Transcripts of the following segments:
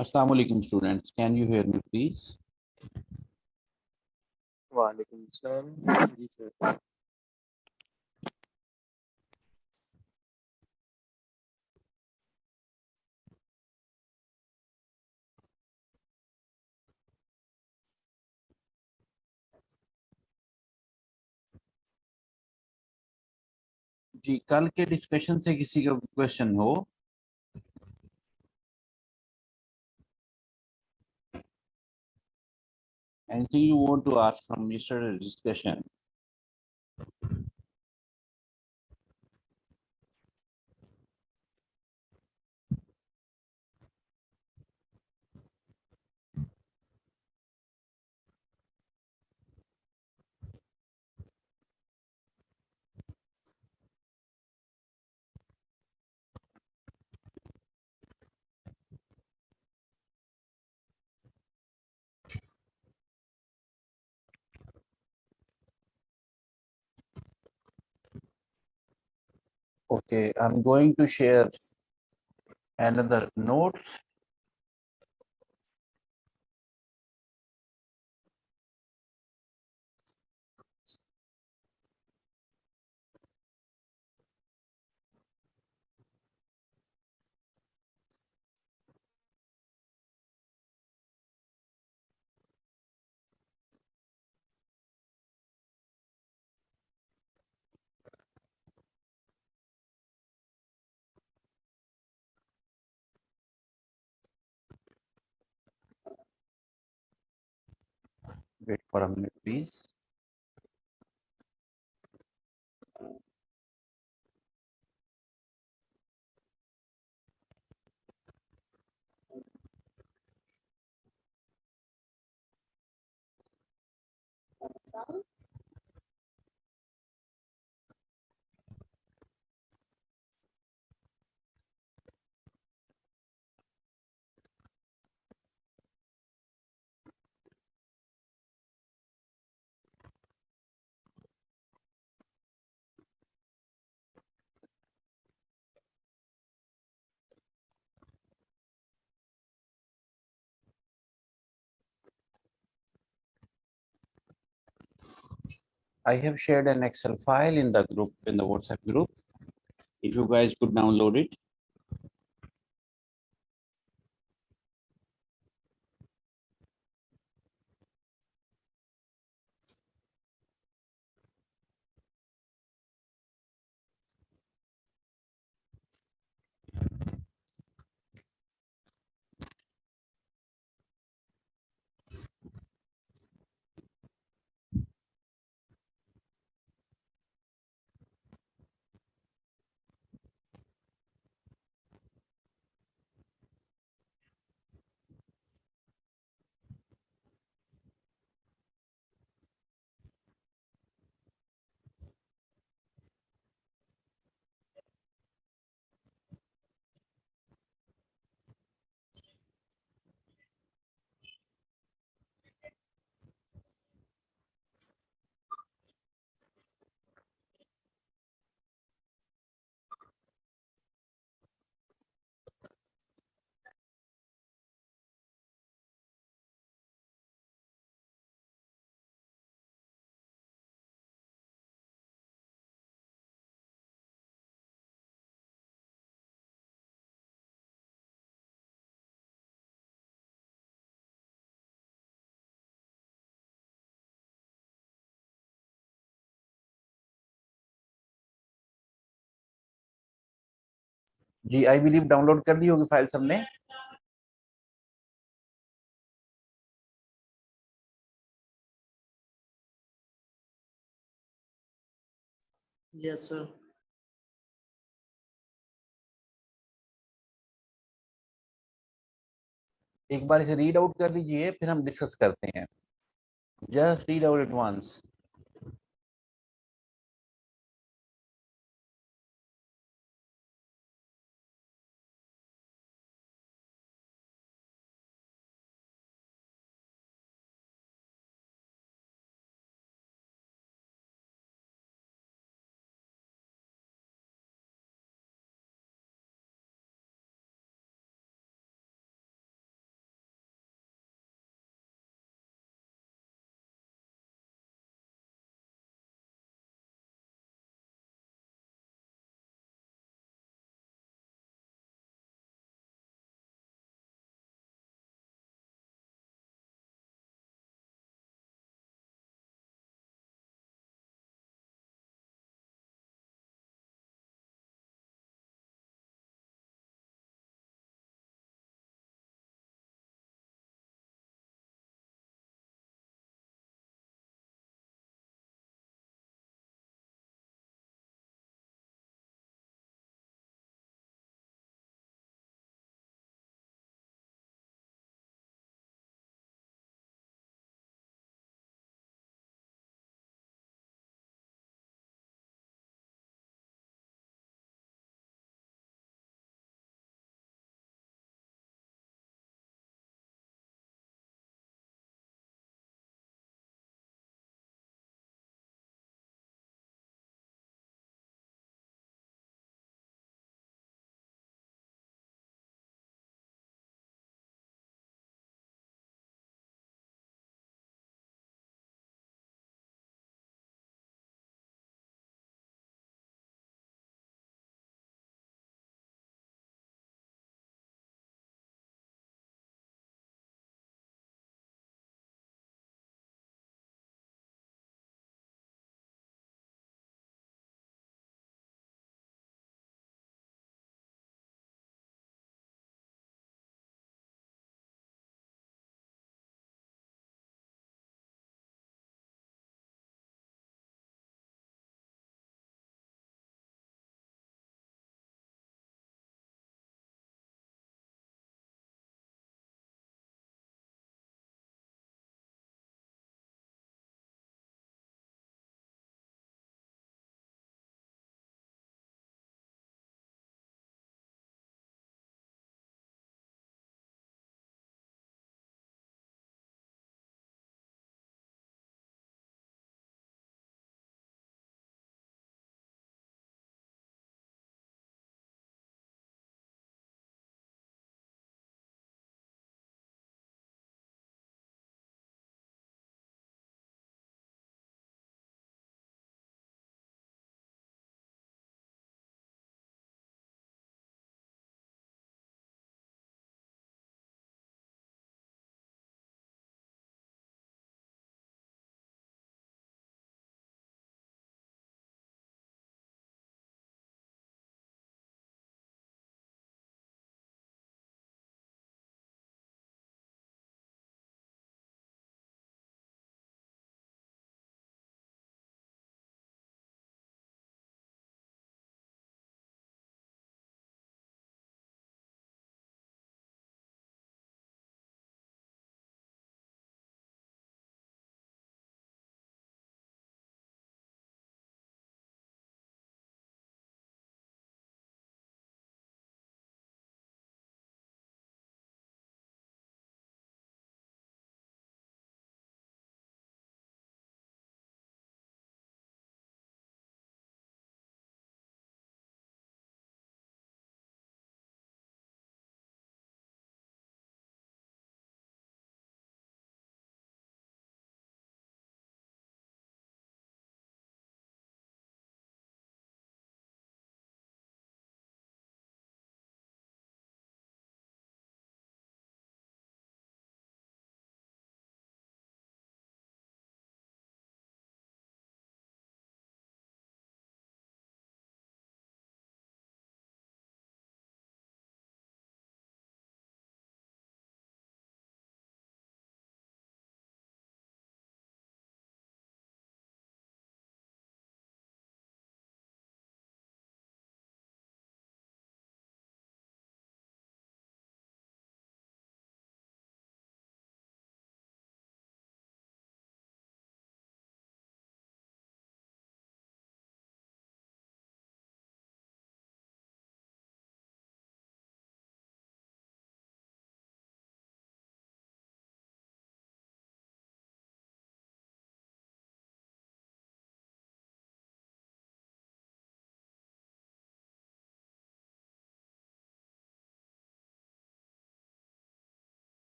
Assalamu alaikum students. Can you hear me please? वालेकुम सलाम जी sir. जी, कल के डिस्कशन से किसी का क्वेश्चन हो? Anything you want to ask from yesterday's discussion? Okay, I'm going to share another note. Wait for a minute, please. I have shared an Excel file in the group, in the WhatsApp group. If you guys could download it. जी, I believe download कर ली होगी file सबने। Yes sir. एक बार इसे read out कर लीजिए, फिर हम डिस्कस करते हैं। Just read out at once.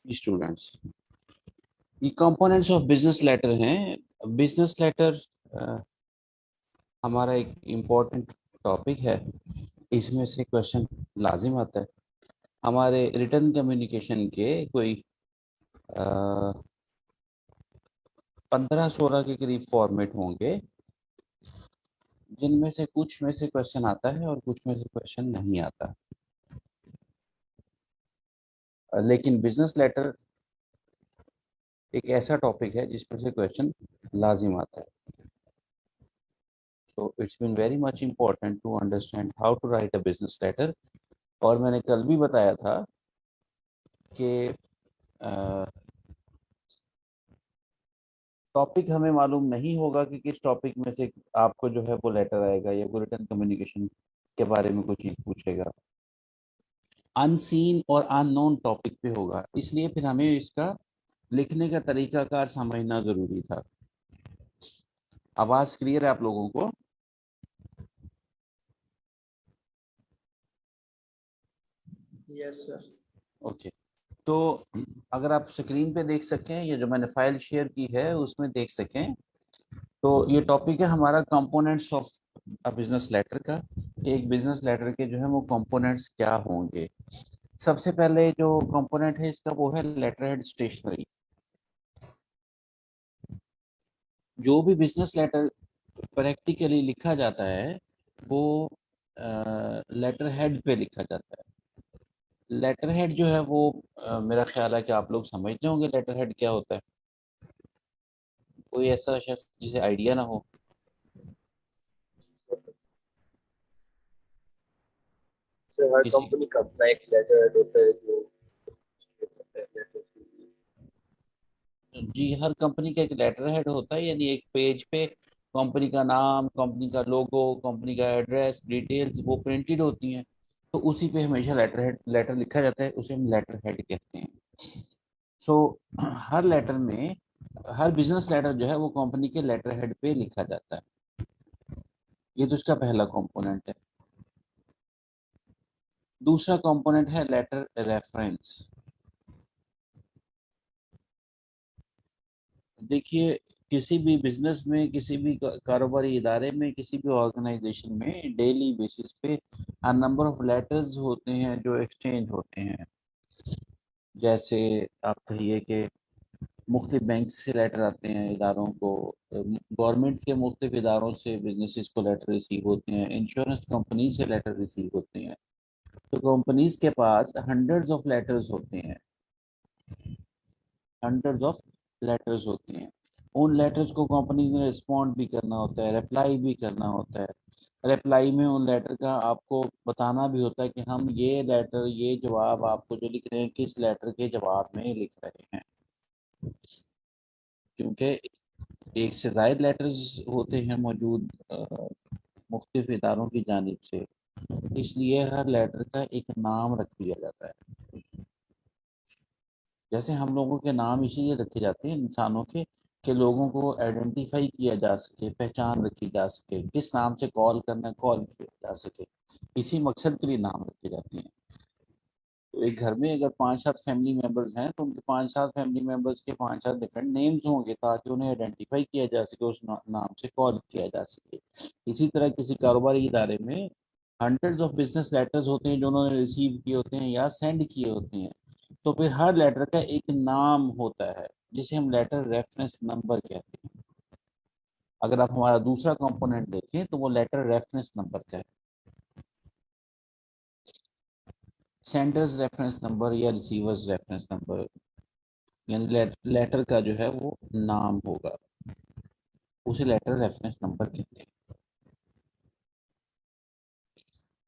Students, ये कंपोनेंट्स ऑफ बिजनेस लेटर हैं। बिजनेस लेटर हमारा एक इम्पोर्टेंट टॉपिक है। इसमें से क्वेश्चन लाजिम आता है। हमारे रिटर्न कम्युनिकेशन के कोई 15-16 के करीब फॉर्मेट होंगे, जिनमें से कुछ में से क्वेश्चन आता है और कुछ में से क्वेश्चन नहीं आता। लेकिन बिजनेस लेटर एक ऐसा टॉपिक है जिसमें से क्वेश्चन लाजिम आता है। So it's been very much important to understand how to write a business letter। और मैंने कल भी बताया था कि टॉपिक हमें मालूम नहीं होगा कि किस टॉपिक में से आपको जो है वो लेटर आएगा या वो रिटर्न कम्युनिकेशन के बारे में कोई चीज़ पूछेगा। अनसीन और अननोन टॉपिक पे होगा, इसलिए फिर हमें इसका लिखने का तरीकाकार समझना जरूरी था। आवाज क्लियर है आप लोगों को? Yes sir. ओके। तो अगर आप स्क्रीन पे देख सकें, ये जो मैंने फाइल शेयर की है उसमें देख सकें, तो ये टॉपिक है हमारा components of a business letter का। एक बिजनेस लेटर के जो है वो कंपोनेंट्स क्या होंगे। सबसे पहले जो कंपोनेंट है इसका वो है लेटर हेड स्टेशनरी। जो भी बिजनेस लेटर प्रैक्टिकली लिखा जाता है वो लेटर हेड पे लिखा जाता है। लेटर हेड जो है वो मेरा ख्याल है कि आप लोग समझते होंगे लेटर हेड क्या होता है। कोई ऐसा शख्स जिसे आइडिया ना हो? सर हर किसी कंपनी का अपना एक लेटर होता है जो लेटर जी, हर कंपनी का एक लेटर हेड होता है, यानी एक पेज पे कंपनी का नाम, कंपनी का लोगो, कंपनी का एड्रेस, डिटेल्स वो प्रिंटेड होती हैं। तो उसी पे हमेशा लेटर लिखा जाता है, उसे हम लेटर हेड कहते हैं। सो हर लेटर में, हर बिजनेस लेटर जो है वो कंपनी के लेटर हेड पे लिखा जाता है। ये तो इसका पहला कंपोनेंट है। दूसरा कंपोनेंट है लेटर रेफरेंस। देखिए, किसी भी बिजनेस में, किसी भी कारोबारी इदारे में, किसी भी ऑर्गेनाइजेशन में डेली बेसिस पे नंबर ऑफ लेटर्स होते हैं जो एक्सचेंज होते हैं। जैसे आप कहिए कि मुख्तलिफ बैंक से लेटर आते हैं इदारों को, गवर्नमेंट के मुख्तलिफ इदारों से बिजनेसेस को लेटर रिसीव होते हैं, इंश्योरेंस कंपनी से लेटर रिसीव होते हैं। तो कंपनीज के पास हंड्रेड्स ऑफ लेटर्स होते हैं, हंड्रेड्स ऑफ लेटर्स होते हैं। उन लेटर्स को कंपनी ने रिस्पॉन्ड भी करना होता है, रिप्लाई भी करना होता है। रिप्लाई में उन लेटर का आपको बताना भी होता है कि हम ये लेटर, ये जवाब आपको जो लिख रहे हैं किस लेटर के जवाब में लिख रहे हैं। क्योंकि एक से ज़ायद लेटर्स होते हैं मौजूद मुख्तलिफ इदारों की जानिब से, इसलिए हर लेटर का एक नाम रख दिया जाता है। जैसे हम लोगों के नाम इसीलिए रखे जाते हैं इंसानों के, कि लोगों को आइडेंटिफाई किया जा सके, पहचान रखी जा सके, किस नाम से कॉल करना है कॉल किया जा सके। इसी मकसद के लिए नाम रखे जाते हैं। तो एक घर में अगर 5-7 फैमिली मेंबर्स हैं तो उनके 5-7 फैमिली मेंबर्स के 5-7 डिफरेंट नेम्स होंगे, ताकि उन्हें आइडेंटिफाई किया जा सके, उस नाम से कॉल किया जा सके। इसी तरह किसी कारोबारी इदारे में हंड्रेड्स ऑफ बिजनेस लेटर्स होते हैं जो उन्होंने रिसीव किए होते हैं या सेंड किए होते हैं। तो फिर हर लेटर का एक नाम होता है जिसे हम लेटर रेफरेंस नंबर कहते हैं। अगर आप हमारा दूसरा कंपोनेंट देखें तो वो लेटर रेफरेंस नंबर का है। सेंडर्स रेफरेंस नंबर या रिसीवर्स रेफरेंस नंबर, यानी लेटर का जो है वो नाम होगा, उसे लेटर रेफरेंस नंबर कहते हैं।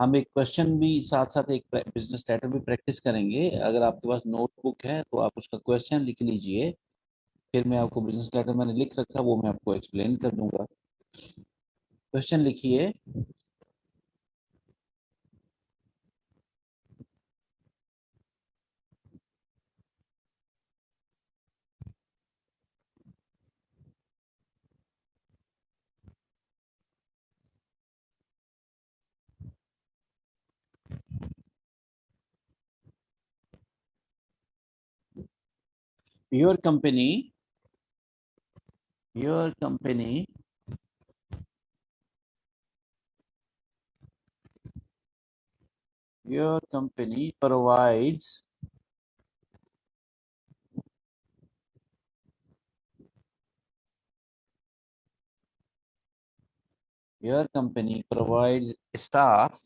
हम एक क्वेश्चन भी साथ साथ एक बिजनेस लेटर भी प्रैक्टिस करेंगे। अगर आपके पास नोटबुक है तो आप उसका क्वेश्चन लिख लीजिए, फिर मैं आपको बिजनेस लेटर मैंने लिख रखा वो मैं आपको एक्सप्लेन कर दूंगा। क्वेश्चन लिखिए। your company your company your company provides your company provides staff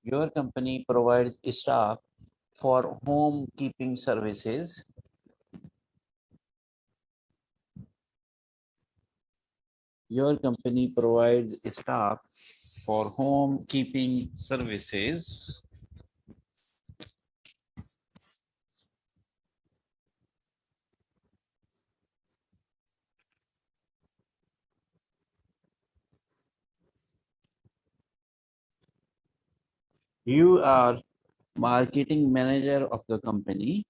your company provides staff for home keeping services. Your company provides staff for home keeping services. You are marketing manager of the company.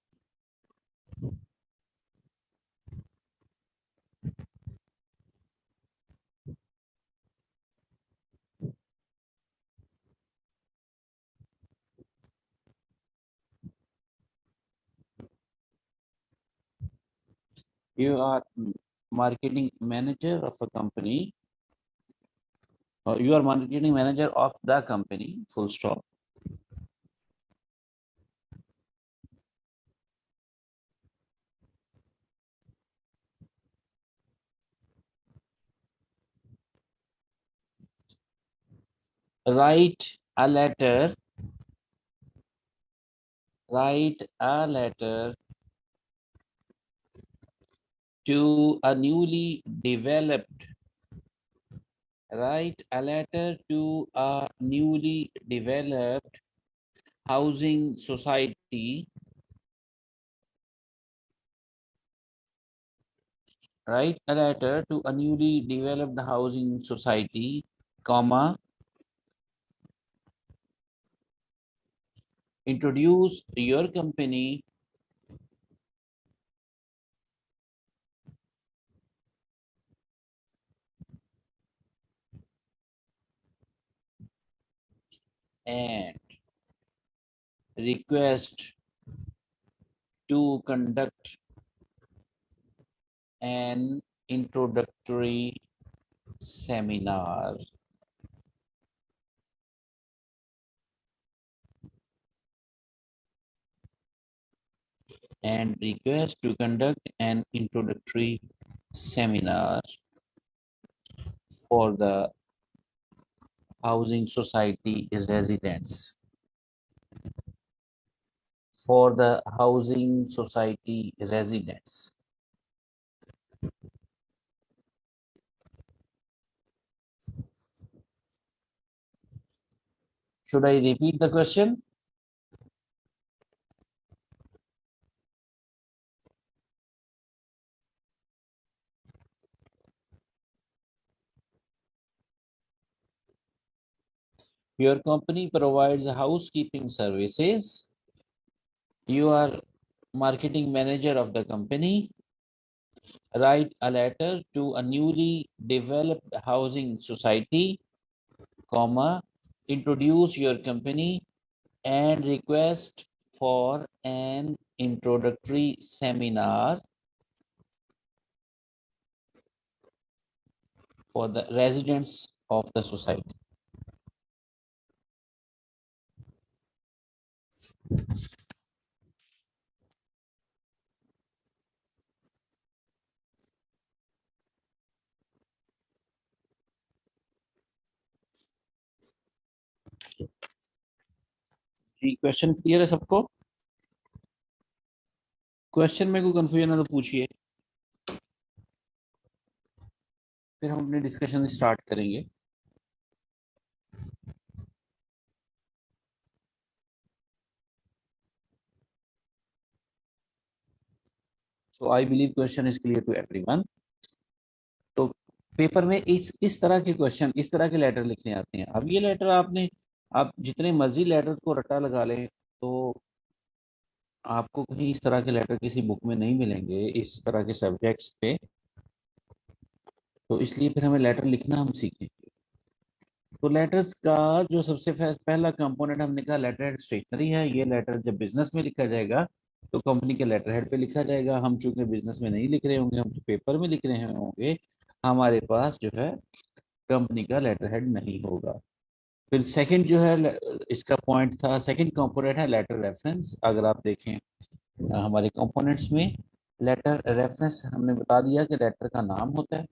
You are marketing manager of a company. You are marketing manager of the company. Full stop. Write a letter. Write a letter to a newly developed. Write a letter to a newly developed housing society. Write a letter to a newly developed housing society, comma, introduce your company and request to conduct an introductory seminar. And request to conduct an introductory seminar for the housing society residents. For the housing society residents. Should I repeat the question? Your company provides housekeeping services. You are marketing manager of the company. Write a letter to a newly developed housing society, comma, introduce your company and request for an introductory seminar for the residents of the society. जी question clear है सबको? Question में कोई confusion है तो पूछिए, फिर हम अपनी डिस्कशन स्टार्ट करेंगे. So I believe question is clear to everyone. तो पेपर में इस तरह के क्वेश्चन, इस तरह के लेटर लिखने आते हैं. अब ये लेटर आपने, आप जितने मर्जी लेटर को रट्टा लगा लें तो आपको कहीं इस तरह के लेटर किसी बुक में नहीं मिलेंगे इस तरह के सब्जेक्ट्स पे. तो इसलिए फिर हमें लेटर लिखना हम सीखेंगे। तो लेटर्स का जो सबसे पहला कंपोनेंट हमने कहा लेटर हेड स्टेशनरी है। ये लेटर जब बिजनेस में लिखा जाएगा तो कंपनी के लेटर हेड पे लिखा जाएगा। हम चूंकि बिजनेस में नहीं लिख रहे होंगे, हम तो पेपर में लिख रहे होंगे, हमारे पास जो है कंपनी का लेटर हेड नहीं होगा। फिर सेकंड जो है इसका पॉइंट था, सेकंड कंपोनेंट है लेटर रेफरेंस। अगर आप देखें हमारे कंपोनेंट्स में लेटर रेफरेंस हमने बता दिया कि लेटर का नाम होता है।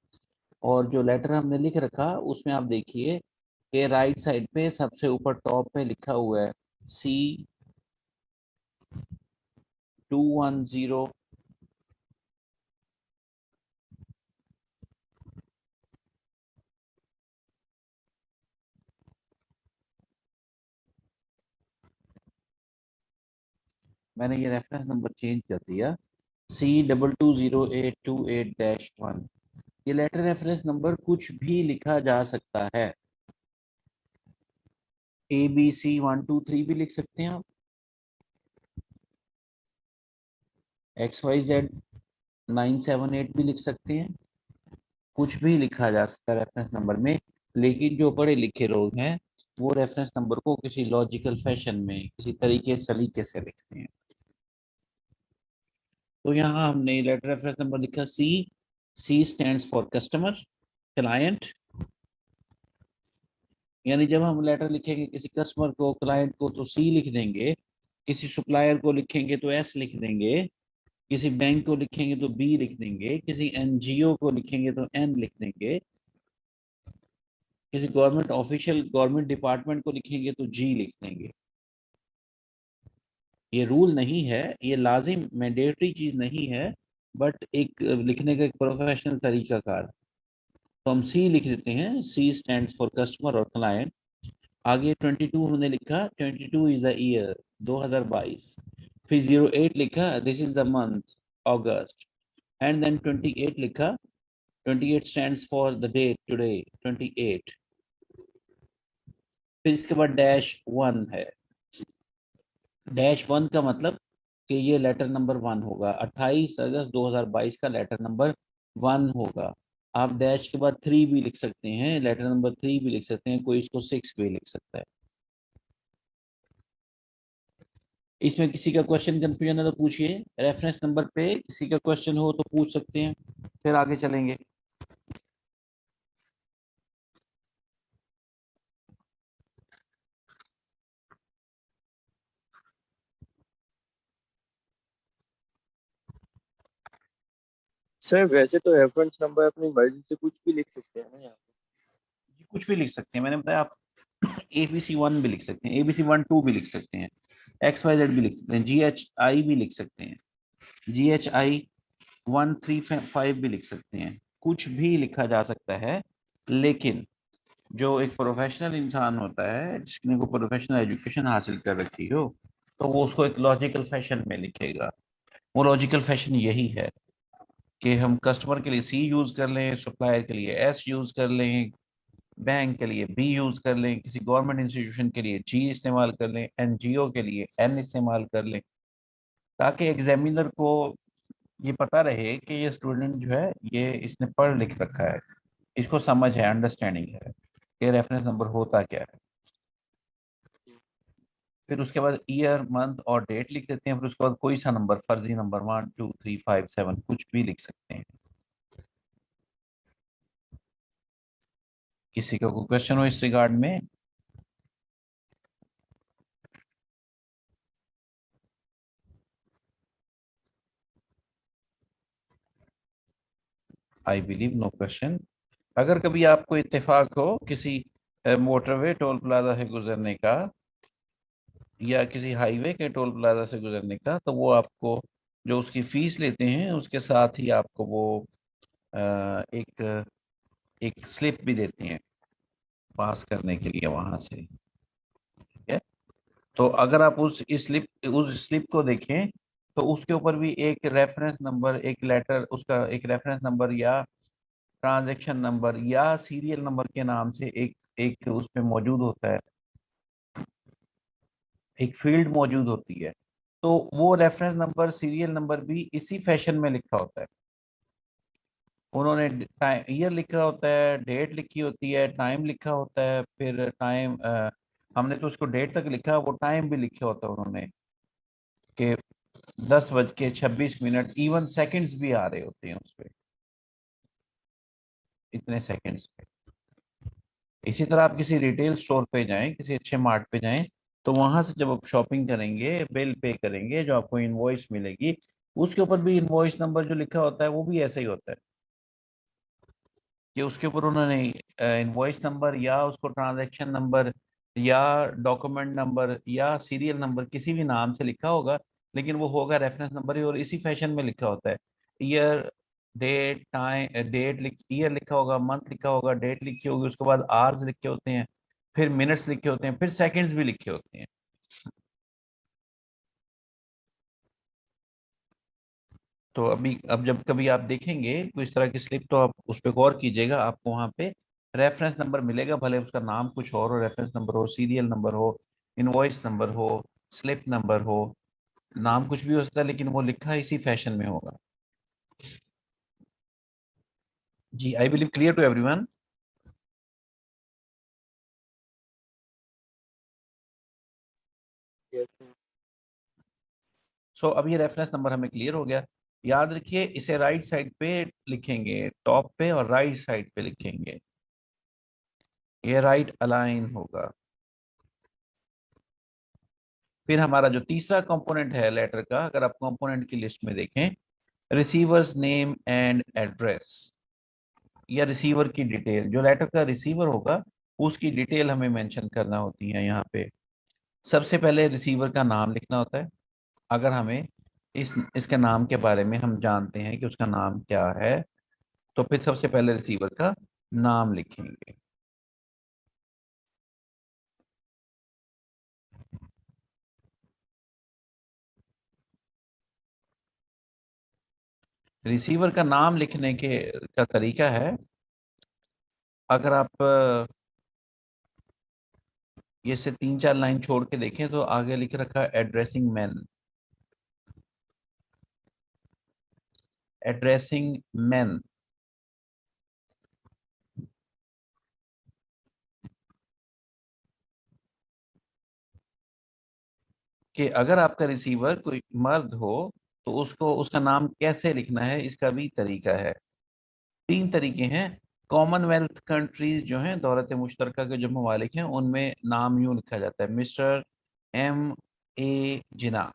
और जो लेटर हमने लिख रखा उसमें आप देखिए कि राइट साइड पे सबसे ऊपर टॉप पे लिखा हुआ है C210। मैंने ये रेफरेंस नंबर चेंज कर दिया, C220828-1। ये लेटर रेफरेंस नंबर कुछ भी लिखा जा सकता है। ABC123 भी लिख सकते हैं आप, XYZ978 भी लिख सकते हैं, कुछ भी लिखा जा सकता है रेफरेंस नंबर में। लेकिन जो पढ़े लिखे लोग हैं वो रेफरेंस नंबर को किसी लॉजिकल फैशन में, किसी तरीके सलीके से लिखते हैं। तो यहाँ हमने लेटर रेफरेंस नंबर लिखा C stands for customer, client. यानी जब हम लेटर लिखेंगे किसी कस्टमर को, क्लाइंट को, तो C लिख देंगे। किसी सप्लायर को लिखेंगे तो S लिख देंगे। किसी बैंक को लिखेंगे तो B लिख देंगे। किसी NGO को लिखेंगे तो N लिख देंगे। किसी गवर्नमेंट ऑफिशियल गवर्नमेंट डिपार्टमेंट को लिखेंगे तो G लिख देंगे। ये रूल नहीं है, ये लाजिम मैंडेटरी चीज नहीं है, बट एक लिखने का एक प्रोफेशनल तरीकाकार। तो हम C लिख देते हैं, C स्टैंड्स फॉर कस्टमर और क्लाइंट। आगे 22 हमने लिखा, 22 इज द ईयर, 2022। फिर 08 लिखा, this is the month, August. And then 28 लिखा, 28 stands for the date today, 28। फिर इसके बाद -1 है। -1 का मतलब कि ये लेटर नंबर 1 होगा, 28 अगस्त 2022 का लेटर नंबर 1 होगा। आप डैश के बाद 3 भी लिख सकते हैं, लेटर नंबर 3 भी लिख सकते हैं, कोई इसको 6 भी लिख सकता है। इसमें किसी का क्वेश्चन कंफ्यूजन है तो पूछिए। रेफरेंस नंबर पे किसी का क्वेश्चन हो तो पूछ सकते हैं, फिर आगे चलेंगे। सर वैसे तो रेफरेंस नंबर अपनी मर्जी से कुछ भी लिख सकते हैं ना यहाँ जी, कुछ भी लिख सकते हैं, मैंने बताया आप ABC1 भी लिख सकते हैं, ABC12 भी लिख सकते हैं, XYZ भी लिख सकते हैं, GHI भी लिख सकते हैं, GHI 135 भी लिख सकते हैं। कुछ भी लिखा जा सकता है। लेकिन जो एक प्रोफेशनल इंसान होता है जिसने को प्रोफेशनल एजुकेशन हासिल कर रखी हो, तो वो उसको एक लॉजिकल फैशन में लिखेगा। वो लॉजिकल फैशन यही है कि हम कस्टमर के लिए C यूज कर लें, सप्लायर के लिए S यूज कर लें, बैंक के लिए B यूज कर लें, किसी गवर्नमेंट इंस्टीट्यूशन के लिए G इस्तेमाल कर लें, NGO के लिए N इस्तेमाल कर लें, ताकि एग्जामिनर को ये पता रहे कि ये स्टूडेंट जो है ये इसने पढ़ लिख रखा है, इसको समझ है, अंडरस्टैंडिंग है कि रेफरेंस नंबर होता क्या है। फिर उसके बाद ईयर, मंथ और डेट लिख देते हैं। फिर उसके बाद कोई सा नंबर, फर्जी नंबर 1 2 3 5 7 कुछ भी लिख सकते हैं। किसी का कोई क्वेश्चन हो इस रिगार्ड में? I believe no question. अगर कभी आपको इत्तेफाक हो किसी मोटरवे टोल प्लाजा से गुजरने का या किसी हाईवे के टोल प्लाजा से गुजरने का, तो वो आपको जो उसकी फीस लेते हैं उसके साथ ही आपको वो एक एक स्लिप भी देते हैं पास करने के लिए वहां से। ठीक है। तो अगर आप उस स्लिप को देखें तो उसके ऊपर भी एक रेफरेंस नंबर, एक लेटर, उसका एक रेफरेंस नंबर या ट्रांजैक्शन नंबर या सीरियल नंबर के नाम से एक एक उस पे मौजूद होता है, एक फील्ड मौजूद होती है। तो वो रेफरेंस नंबर, सीरियल नंबर भी इसी फैशन में लिखा होता है। उन्होंने टाइम ईयर लिखा होता है, डेट लिखी होती है, टाइम लिखा होता है, फिर टाइम हमने तो उसको डेट तक लिखा, वो टाइम भी लिखा होता है उन्होंने कि 10:26, इवन सेकंड्स भी आ रहे होते हैं उस पे, इतने सेकंड्स पे। इसी तरह आप किसी रिटेल स्टोर पे जाएं, किसी अच्छे मार्ट पे जाएं, तो वहां से जब आप शॉपिंग करेंगे, बिल पे करेंगे, जो आपको इनवॉइस मिलेगी, उसके ऊपर भी इनवॉइस नंबर जो लिखा होता है वो भी ऐसा ही होता है कि उसके ऊपर उन्होंने इनवॉइस नंबर या उसको ट्रांजैक्शन नंबर या डॉक्यूमेंट नंबर या सीरियल नंबर किसी भी नाम से लिखा होगा, लेकिन वो होगा रेफरेंस नंबर ही, और इसी फैशन में लिखा होता है। ईयर, डेट, टाइम, ईयर लिखा होगा, मंथ लिखा होगा, डेट लिखी होगी, उसके बाद आवर्स लिखे होते हैं, फिर मिनट्स लिखे होते हैं, फिर सेकंड्स भी लिखे होते हैं। तो अभी अब जब कभी आप देखेंगे तो इस तरह की स्लिप, तो आप उस पर गौर कीजिएगा, आपको वहां पे रेफरेंस नंबर मिलेगा, भले उसका नाम कुछ और हो, रेफरेंस नंबर हो, सीरियल नंबर हो, इनवॉइस नंबर हो, स्लिप नंबर हो, नाम कुछ भी हो सकता है, लेकिन वो लिखा इसी फैशन में होगा। जी, I believe clear to everyone. Yes. So अब ये रेफरेंस नंबर हमें क्लियर हो गया। याद रखिए, इसे राइट साइड पे लिखेंगे, टॉप पे और राइट साइड पे लिखेंगे, ये राइट अलाइन होगा। फिर हमारा जो तीसरा कंपोनेंट है लेटर का, अगर आप कंपोनेंट की लिस्ट में देखें, रिसीवर्स नेम एंड एड्रेस, या रिसीवर की डिटेल, जो लेटर का रिसीवर होगा उसकी डिटेल हमें मेंशन करना होती है यहाँ पे। सबसे पहले रिसीवर का नाम लिखना होता है। अगर हमें इसके नाम के बारे में हम जानते हैं कि उसका नाम क्या है, तो फिर सबसे पहले रिसीवर का नाम लिखेंगे। रिसीवर का नाम लिखने के का तरीका है, अगर आप ये से 3-4 लाइन छोड़ के देखें तो आगे लिख रखा है एड्रेसिंग मैन, एड्रेसिंग मैन। कि अगर आपका रिसीवर कोई मर्द हो तो उसको उसका नाम कैसे लिखना है, इसका भी तरीका है। 3 तरीके हैं। कॉमनवेल्थ कंट्रीज जो हैं, दौलत मुश्तरका के जो ममालिक हैं, उनमें नाम यूं लिखा जाता है, मिस्टर M.A. जिना,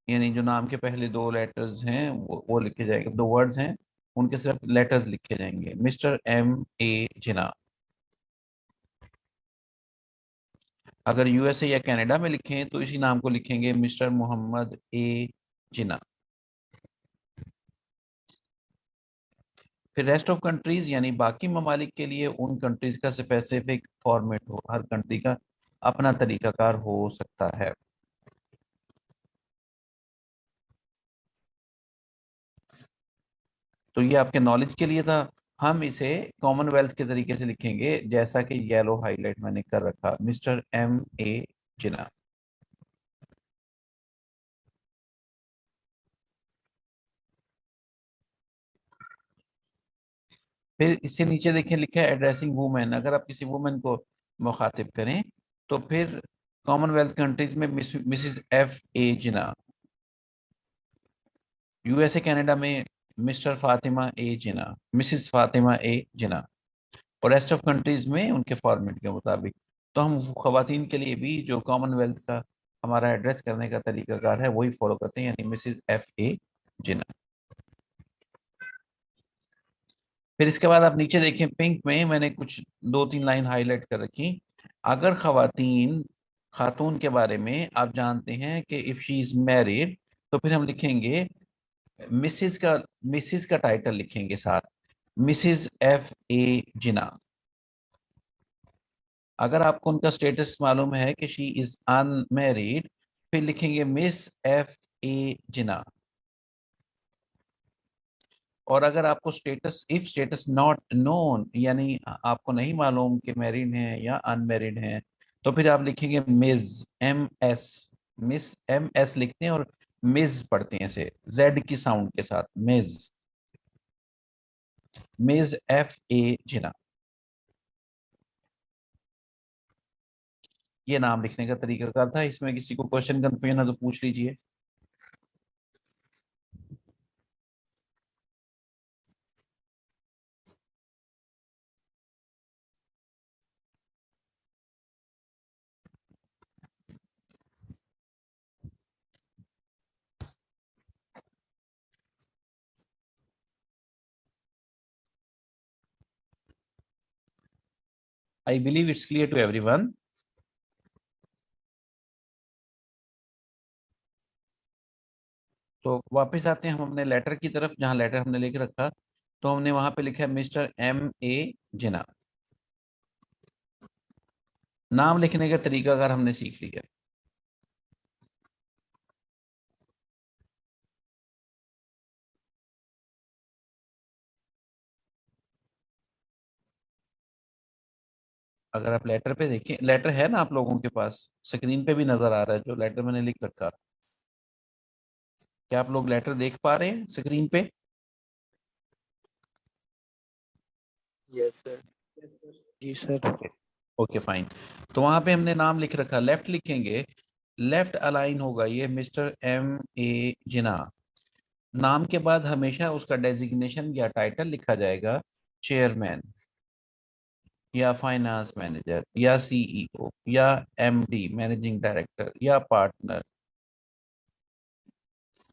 यानी जो नाम के पहले 2 लेटर्स हैं वो लिखे जाएंगे, 2 वर्ड्स हैं, उनके सिर्फ लेटर्स लिखे जाएंगे, मिस्टर M.A. जिना। अगर USA या कनाडा में लिखें तो इसी नाम को लिखेंगे, मिस्टर मोहम्मद A. जिना। फिर रेस्ट ऑफ कंट्रीज यानी बाकी ममालिक के लिए उन कंट्रीज का स्पेसिफिक फॉर्मेट हो, हर कंट्री का अपना तरीकाकार हो सकता है। तो ये आपके नॉलेज के लिए था। हम इसे कॉमनवेल्थ के तरीके से लिखेंगे, जैसा कि येलो हाईलाइट मैंने कर रखा, मिस्टर M.A. जिना। फिर इससे नीचे देखें, लिखा है एड्रेसिंग वुमेन, अगर आप किसी वुमेन को मुखातिब करें तो फिर कॉमनवेल्थ कंट्रीज में मिसिस F.A. जिना, USA कनाडा में मिस्टर फातिमा ए जिना, मिसिस फातिमा ए जिना, और रेस्ट ऑफ कंट्रीज में उनके फॉर्मेट के मुताबिक। तो हम खवातीन के लिए भी जो कॉमनवेल्थ का हमारा एड्रेस करने का तरीकाकार है वही फॉलो करते हैं, यानी मिसिस F.A. जिना। फिर इसके बाद आप नीचे देखें, पिंक में मैंने कुछ 2-3 लाइन हाईलाइट कर रखी। अगर खातून के बारे में आप जानते हैं कि इफ शी इज मैरिड, तो फिर हम लिखेंगे मिसिस का, मिसिस का टाइटल लिखेंगे साथ, मिसिस F.A. जिना। अगर आपको उनका स्टेटस मालूम है कि शी इज अनमैरिड, फिर लिखेंगे मिस F.A. जिना। और अगर आपको status, if status not known, यानी आपको नहीं मालूम कि मैरिड हैं या अनमैरिड हैं, तो फिर आप लिखेंगे मिस M.S. Miss M.S. लिखते हैं और मिस पढ़ते हैं, इसे जेड की साउंड के साथ, मिस। मिस एफ ए जिना, ये नाम लिखने का तरीका क्या था। इसमें किसी को क्वेश्चन कंफ्यूजन है तो पूछ लीजिए। I believe it's clear to everyone. तो वापस आते हैं हम अपने लेटर की तरफ, जहां लेटर हमने लिख रखा, तो हमने वहां पे लिखा है मिस्टर एम ए जिना। नाम लिखने का तरीका अगर हमने सीख लिया, अगर आप लेटर पे देखिए, लेटर है ना आप लोगों के पास, स्क्रीन पे भी नजर आ रहा है जो लेटर मैंने लिख रखा। क्या आप लोग लेटर देख पा रहे हैं स्क्रीन पे? Yes sir. जी सर। Okay, okay fine. तो वहां पे हमने नाम लिख रखा, लेफ्ट लिखेंगे, लेफ्ट अलाइन होगा ये मिस्टर एम ए जिना। नाम के बाद हमेशा उसका डेजिग्नेशन या टाइटल लिखा जाएगा, चेयरमैन या फाइनेंस मैनेजर या सीईओ या एमडी मैनेजिंग डायरेक्टर या पार्टनर।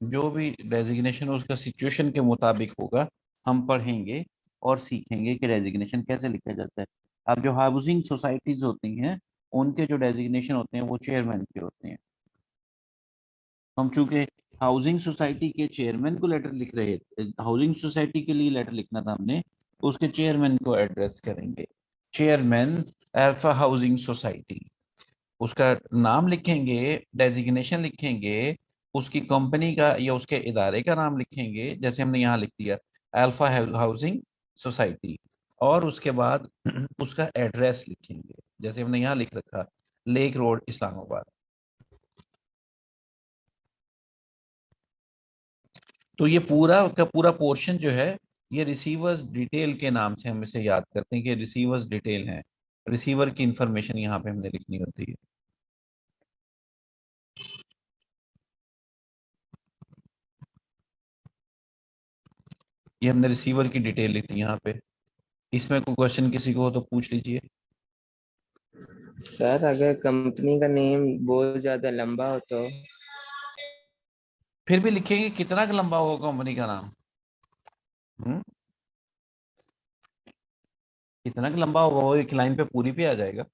जो भी डेजिग्नेशन उसका सिचुएशन के मुताबिक होगा, हम पढ़ेंगे और सीखेंगे कि डेजिग्नेशन कैसे लिखा जाता है। अब जो हाउसिंग सोसाइटीज होती हैं, उनके जो डेजिग्नेशन होते हैं वो चेयरमैन के होते हैं। हम चूंकि हाउसिंग सोसाइटी के चेयरमैन को लेटर लिख रहे थे, हाउसिंग सोसाइटी के लिए लेटर लिखना था हमने, तो उसके चेयरमैन को एड्रेस करेंगे, चेयरमैन अल्फा हाउसिंग सोसाइटी। उसका नाम लिखेंगे, डेजिग्नेशन लिखेंगे, उसकी कंपनी का या उसके इदारे का नाम लिखेंगे, जैसे हमने यहाँ लिख दिया अल्फा हाउसिंग सोसाइटी। और उसके बाद उसका एड्रेस लिखेंगे, जैसे हमने यहाँ लिख रखा, लेक रोड इस्लामाबाद। तो ये पूरा का पूरा पोर्शन जो है, ये रिसीवर्स डिटेल के नाम से हम इसे याद करते हैं कि रिसीवर्स डिटेल है। रिसीवर की इंफॉर्मेशन यहाँ पे हमने लिखनी होती है। ये हमने रिसीवर की डिटेल लिखी है यहाँ पे। इसमें कोई क्वेश्चन किसी को हो तो पूछ लीजिए। सर अगर कंपनी का नेम बहुत ज्यादा लंबा हो तो? फिर भी लिखेंगे, कितना लंबा होगा कंपनी का नाम? हम्म, कितना लंबा होगा, वो एक लाइन पे पूरी पे आ जाएगा,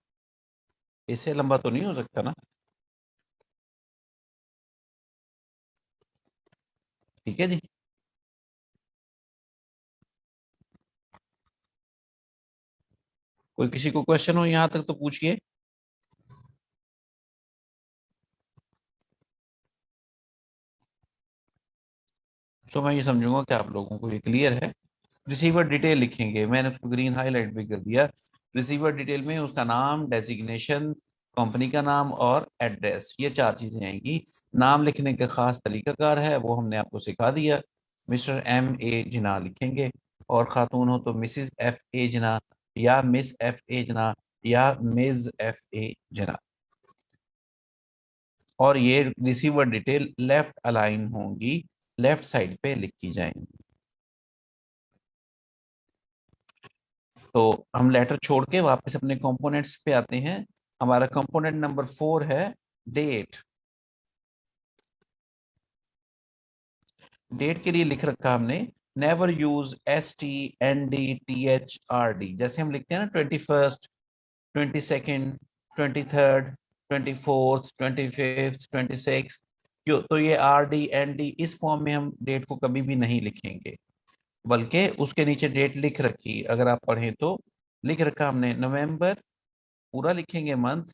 इससे लंबा तो नहीं हो सकता ना। ठीक है जी। कोई किसी को क्वेश्चन हो यहाँ तक तो पूछिए। तो मैं ये समझूंगा कि आप लोगों को ये क्लियर है। रिसीवर डिटेल लिखेंगे, मैंने उसको ग्रीन हाईलाइट भी कर दिया। रिसीवर डिटेल में उसका नाम, डेजिग्नेशन, कंपनी का नाम और एड्रेस, ये चार चीजें आएंगी। नाम लिखने का खास तरीकाकार है, वो हमने आपको सिखा दिया। मिस्टर एम ए जिना लिखेंगे, और खातून हो तो मिसिज एफ ए जिना या मिस एफ ए जिना या मिस एफ ए जिना। और ये रिसीवर डिटेल लेफ्ट अलाइन होंगी, लेफ्ट साइड पे लिखी जाएंगी। तो हम लेटर छोड़ के वापस अपने कंपोनेंट्स पे आते हैं। हमारा कंपोनेंट नंबर 4 है डेट। डेट के लिए लिख रखा हमने, नेवर यूज STNDTHRD, जैसे हम लिखते हैं ना 21st, 22nd, 23rd, 24th, 25th, 26th। क्यों? तो ये RD ND इस फॉर्म में हम डेट को कभी भी नहीं लिखेंगे, बल्कि उसके नीचे डेट लिख रखी, अगर आप पढ़ें तो लिख रखा हमने नवंबर, पूरा लिखेंगे मंथ,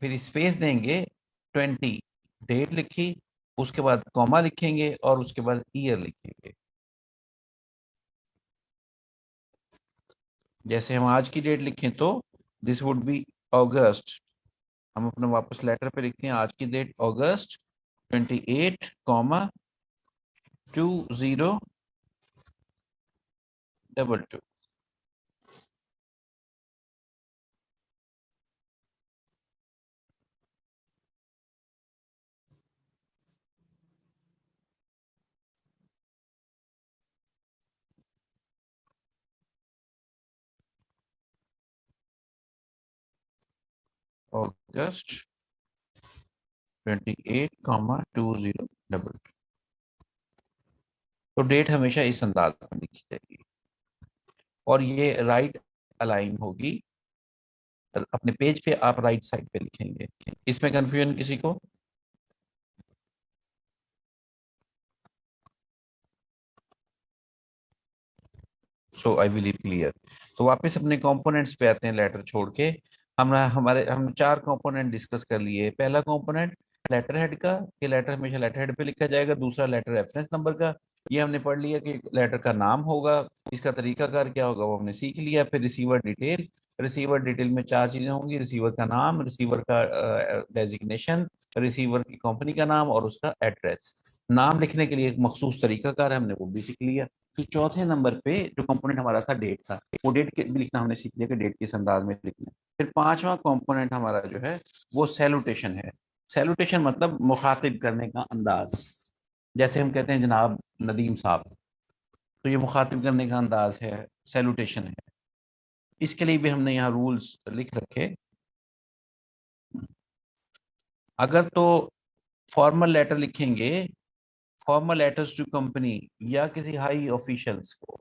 फिर स्पेस देंगे 20, डेट लिखी, उसके बाद कॉमा लिखेंगे और उसके बाद ईयर लिखेंगे। जैसे हम आज की डेट लिखें तो दिस वुड बी अगस्त। हम अपने वापस लेटर पे लिखते हैं आज की डेट अगस्त 28, 20 22। अगस्त 28,2022। तो डेट हमेशा इस अंदाज में लिखी जाएगी और ये राइट अलाइन होगी। अपने पेज पे आप राइट साइड पे लिखेंगे। इसमें कंफ्यूजन किसी को? सो आई बिलीव क्लियर। तो वापस अपने कंपोनेंट्स पे आते हैं लेटर छोड़ के। हम 4 कंपोनेंट डिस्कस कर लिए। पहला कंपोनेंट लेटर हेड का, कि लेटर हमेशा लेटर हेड पे लिखा जाएगा। दूसरा लेटर रेफरेंस नंबर का, ये हमने पढ़ लिया कि लेटर का नाम होगा, इसका तरीकाकार क्या होगा वो हमने सीख लिया। फिर रिसीवर डिटेल, रिसीवर डिटेल में 4 चीजें होंगी: रिसीवर का नाम, रिसीवर का डेजिग्नेशन, रिसीवर की कंपनी का नाम और उसका एड्रेस। नाम लिखने के लिए एक मखसूस तरीकाकार है, हमने वो भी सीख लिया। फिर चौथे नंबर पे जो कंपोनेंट हमारा था डेट था, वो डेट के भी लिखना हमने सीख लिया कि डेट किस अंदाज में लिखना है। फिर पांचवा कंपोनेंट हमारा जो है वो सैल्यूटेशन है। सैल्यूटेशन मतलब मुखातिब करने का अंदाज। जैसे हम कहते हैं जनाब नदीम साहब, तो ये मुखातिब करने का अंदाज है, सैल्यूटेशन है। इसके लिए भी हमने यहाँ रूल्स लिख रखे। अगर तो फॉर्मल लेटर लिखेंगे, फॉर्मल लेटर्स टू कंपनी या किसी हाई ऑफिशियल्स को,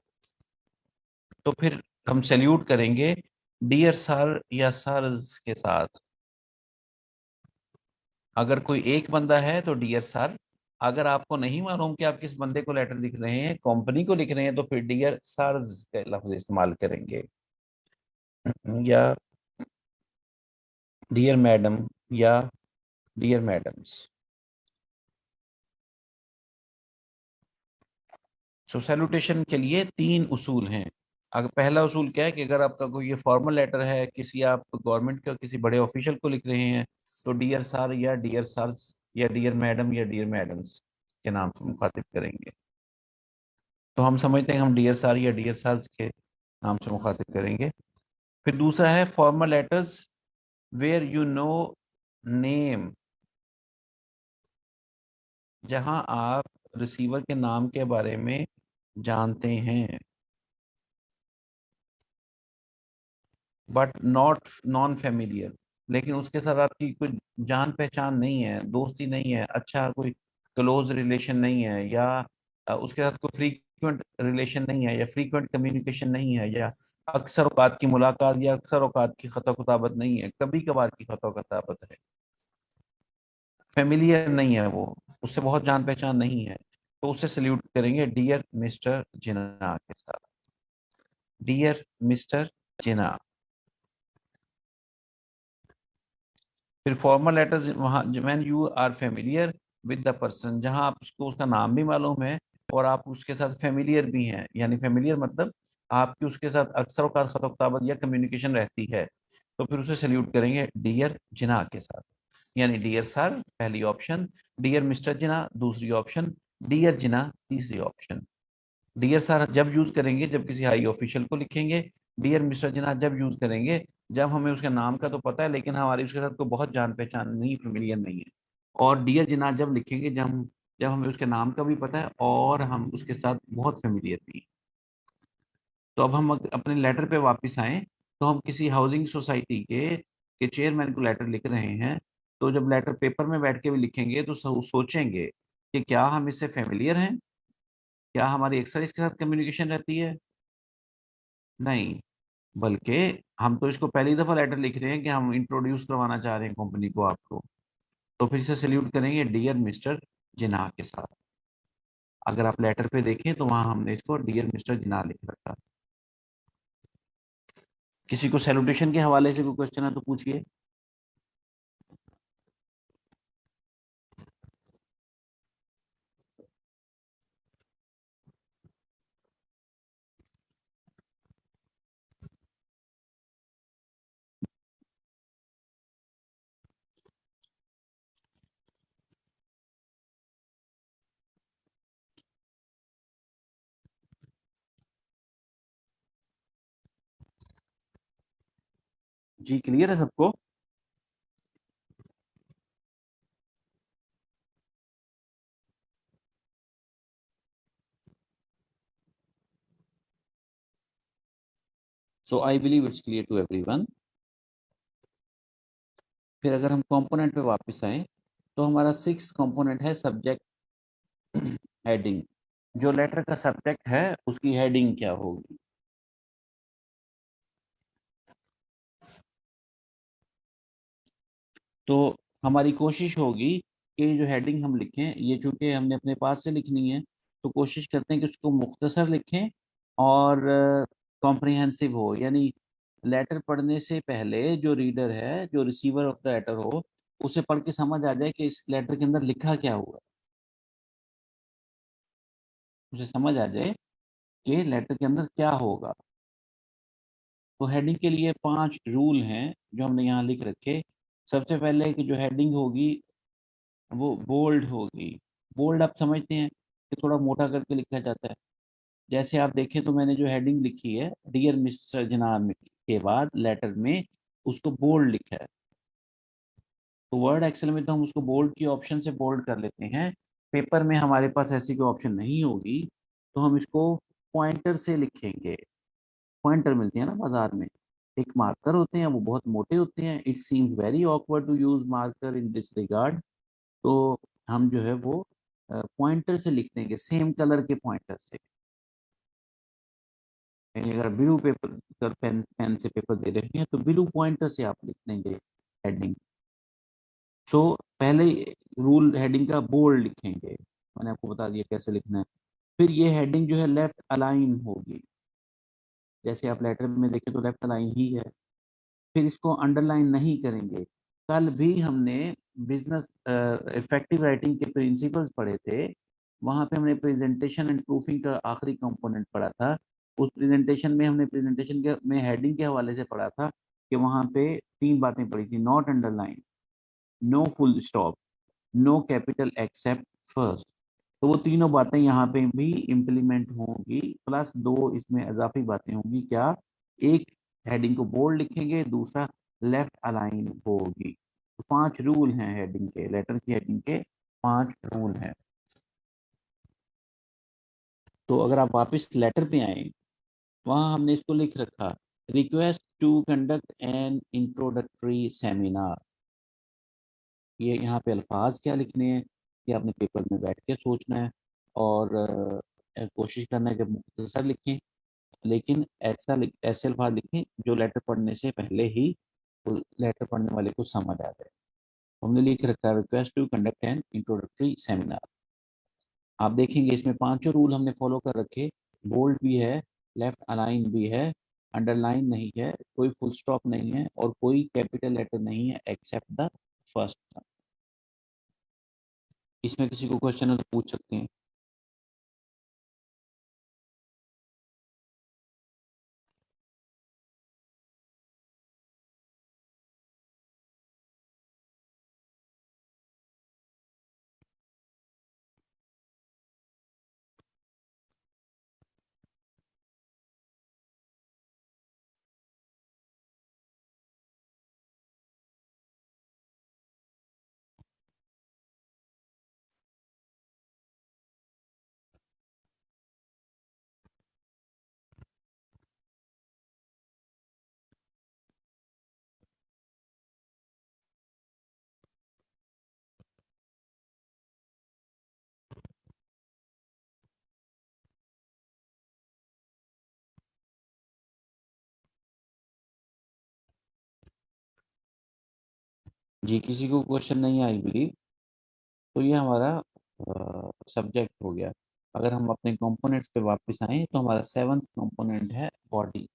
तो फिर हम सैल्यूट करेंगे डियर सर या सर्स के साथ। अगर कोई एक बंदा है तो डियर सर। अगर आपको नहीं मालूम कि आप किस बंदे को लेटर लिख रहे हैं, कंपनी को लिख रहे हैं, तो फिर डियर सर्स का लफ्ज इस्तेमाल करेंगे, या डियर मैडम या डियर मैडम्स। सो सैल्यूटेशन के लिए 3 उसूल हैं। अगर पहला उसूल क्या है कि अगर आपका कोई ये फॉर्मल लेटर है, किसी आप गवर्नमेंट का किसी बड़े ऑफिशियल को लिख रहे हैं, तो डियर सर या डियर सर्स या डियर मैडम या डियर मैडम्स के नाम से मुखातिब करेंगे। तो हम समझते हैं हम डियर सर या डियर सर्स के नाम से मुखातिब करेंगे। फिर दूसरा है formal letters where you know name, जहां आप रिसीवर के नाम के बारे में जानते हैं, बट नॉट नॉन फेमिलियर। लेकिन उसके साथ आपकी कोई जान पहचान नहीं है, दोस्ती नहीं है, अच्छा कोई क्लोज रिलेशन नहीं है, या उसके साथ कोई फ्रीक्वेंट रिलेशन नहीं है, या फ्रीक्वेंट कम्युनिकेशन नहीं है, या अक्सर औकात की मुलाकात या अक्सर औकात की खता खताबत नहीं है, कभी कभार की खता खताबत है, फेमिलियर नहीं है वो, उससे बहुत जान पहचान नहीं है, तो उससे सल्यूट करेंगे डियर मिस्टर जिना के साथ। Dear mister Jinnah. फिर फॉर्मल लेटर्स वहाँ when you are familiar with the person, जहाँ आप उसको उसका नाम भी मालूम है और आप उसके साथ फेमिलियर भी हैं, यानी फेमिलियर मतलब आपकी उसके साथ अक्सर औकात खतोताबत या कम्युनिकेशन रहती है, तो फिर उसे सल्यूट करेंगे डियर जिना के साथ। यानी डियर सर पहली ऑप्शन, डियर मिस्टर जिना दूसरी ऑप्शन, डियर जिना तीसरी ऑप्शन। डियर सर जब यूज करेंगे जब किसी हाई ऑफिशियल को लिखेंगे। डियर मिस्टर जिना जब यूज करेंगे जब हमें उसके नाम का तो पता है लेकिन हमारी उसके साथ कोई बहुत जान पहचान नहीं, फेमिलियर नहीं है। और डियर जिना जब लिखेंगे जब हमें उसके नाम का भी पता है और हम उसके साथ बहुत फेमिलियर भी हैं। तो अब हम अपने लेटर पे वापस आए। तो हम किसी हाउसिंग सोसाइटी के चेयरमैन को लेटर लिख रहे हैं। तो जब लेटर पेपर में बैठ के भी लिखेंगे तो सोचेंगे कि क्या हम इससे फेमिलियर हैं, क्या हमारी अक्सर इसके साथ कम्युनिकेशन रहती है। नहीं, बल्कि हम तो इसको पहली दफा लेटर लिख रहे हैं कि हम इंट्रोड्यूस करवाना चाह रहे हैं कंपनी को आपको, तो फिर इसे सल्यूट करेंगे डियर मिस्टर जिना के साथ। अगर आप लेटर पे देखें तो वहां हमने इसको डियर मिस्टर जिना लिख रखा। किसी को सैल्यूटेशन के हवाले से कोई क्वेश्चन है तो पूछिए। जी क्लियर है सबको? So I believe it's clear to everyone. फिर अगर हम कंपोनेंट पे वापस आए तो हमारा सिक्स कंपोनेंट है सब्जेक्ट हेडिंग। जो लेटर का सब्जेक्ट है उसकी हेडिंग क्या होगी? तो हमारी कोशिश होगी कि जो हेडिंग हम लिखें, ये चूंकि हमने अपने पास से लिखनी है, तो कोशिश करते हैं कि उसको मुख्तसर लिखें और कॉम्प्रिहेंसिव हो। यानी लेटर पढ़ने से पहले जो रीडर है, जो रिसीवर ऑफ द लेटर हो, उसे पढ़ के समझ आ जाए कि इस लेटर के अंदर लिखा क्या हुआ है। उसे समझ आ जाए कि लेटर के अंदर क्या होगा। तो हेडिंग के लिए 5 रूल हैं जो हमने यहाँ लिख रखे। सबसे पहले कि जो हेडिंग होगी वो बोल्ड होगी। बोल्ड आप समझते हैं कि थोड़ा मोटा करके लिखा जाता है। जैसे आप देखें तो मैंने जो हेडिंग लिखी है, डियर मिस्टर जनाब के बाद लेटर में उसको बोल्ड लिखा है। तो वर्ड एक्सेल में तो हम उसको बोल्ड की ऑप्शन से बोल्ड कर लेते हैं। पेपर में हमारे पास ऐसी कोई ऑप्शन नहीं होगी, तो हम इसको पॉइंटर से लिखेंगे। पॉइंटर मिलते हैं ना बाजार में, एक मार्कर होते हैं, वो बहुत मोटे होते हैं। It seems very awkward to use marker in this regard. तो हम जो है वो पॉइंटर से लिख देंगे, सेम कलर के पॉइंटर से। यानी अगर ब्लू पेपर पेन पेन से पेपर दे रहे हैं तो ब्लू पॉइंटर से आप लिख देंगे हेडिंग। सो पहले रूल हेडिंग का बोल्ड लिखेंगे, मैंने आपको बता दिया कैसे लिखना है। फिर ये हेडिंग जो है लेफ्ट अलाइन होगी। जैसे आप लेटर में देखें तो लेफ्ट अलाइन ही है। फिर इसको अंडरलाइन नहीं करेंगे। कल भी हमने बिजनेस इफेक्टिव राइटिंग के प्रिंसिपल्स पढ़े थे। वहां पे हमने प्रेजेंटेशन एंड प्रूफिंग का आखिरी कंपोनेंट पढ़ा था। उस प्रेजेंटेशन में हमने प्रेजेंटेशन के में हेडिंग के हवाले से पढ़ा था कि वहां पे 3 बातें पढ़ी थी: not underline, no full stop, no capital except first. तो वो तीनों बातें यहाँ पे भी इम्प्लीमेंट होंगी, प्लस 2 इसमें इजाफी बातें होंगी। क्या? एक, हेडिंग को बोल्ड लिखेंगे, दूसरा लेफ्ट अलाइन होगी। तो 5 रूल हैं हेडिंग के, लेटर की हेडिंग के 5 रूल हैं। तो अगर आप वापस लेटर पे आए, वहां हमने इसको लिख रखा: request to conduct an introductory seminar. ये यहाँ पे अल्फाज क्या लिखने हैं, ये आपने पेपर में बैठ के सोचना है और कोशिश करना है कि मुख्तसर लिखें। लेकिन ऐसे अल्फाज लिखें जो लेटर पढ़ने से पहले ही लेटर पढ़ने वाले को समझ आ जाए। हमने लिख रखा है request to conduct an introductory seminar. आप देखेंगे इसमें 5 रूल हमने फॉलो कर रखे। बोल्ड भी है, लेफ्ट अलाइन भी है, अंडरलाइन नहीं है, कोई फुल स्टॉप नहीं है और कोई कैपिटल लेटर नहीं है एक्सेप्ट द फर्स्ट। इसमें किसी को क्वेश्चन है तो पूछ सकते हैं। जी किसी को क्वेश्चन नहीं आई बिलीव। तो ये हमारा सब्जेक्ट हो गया। अगर हम अपने कंपोनेंट्स पे वापस आए तो हमारा 7th कंपोनेंट है बॉडी।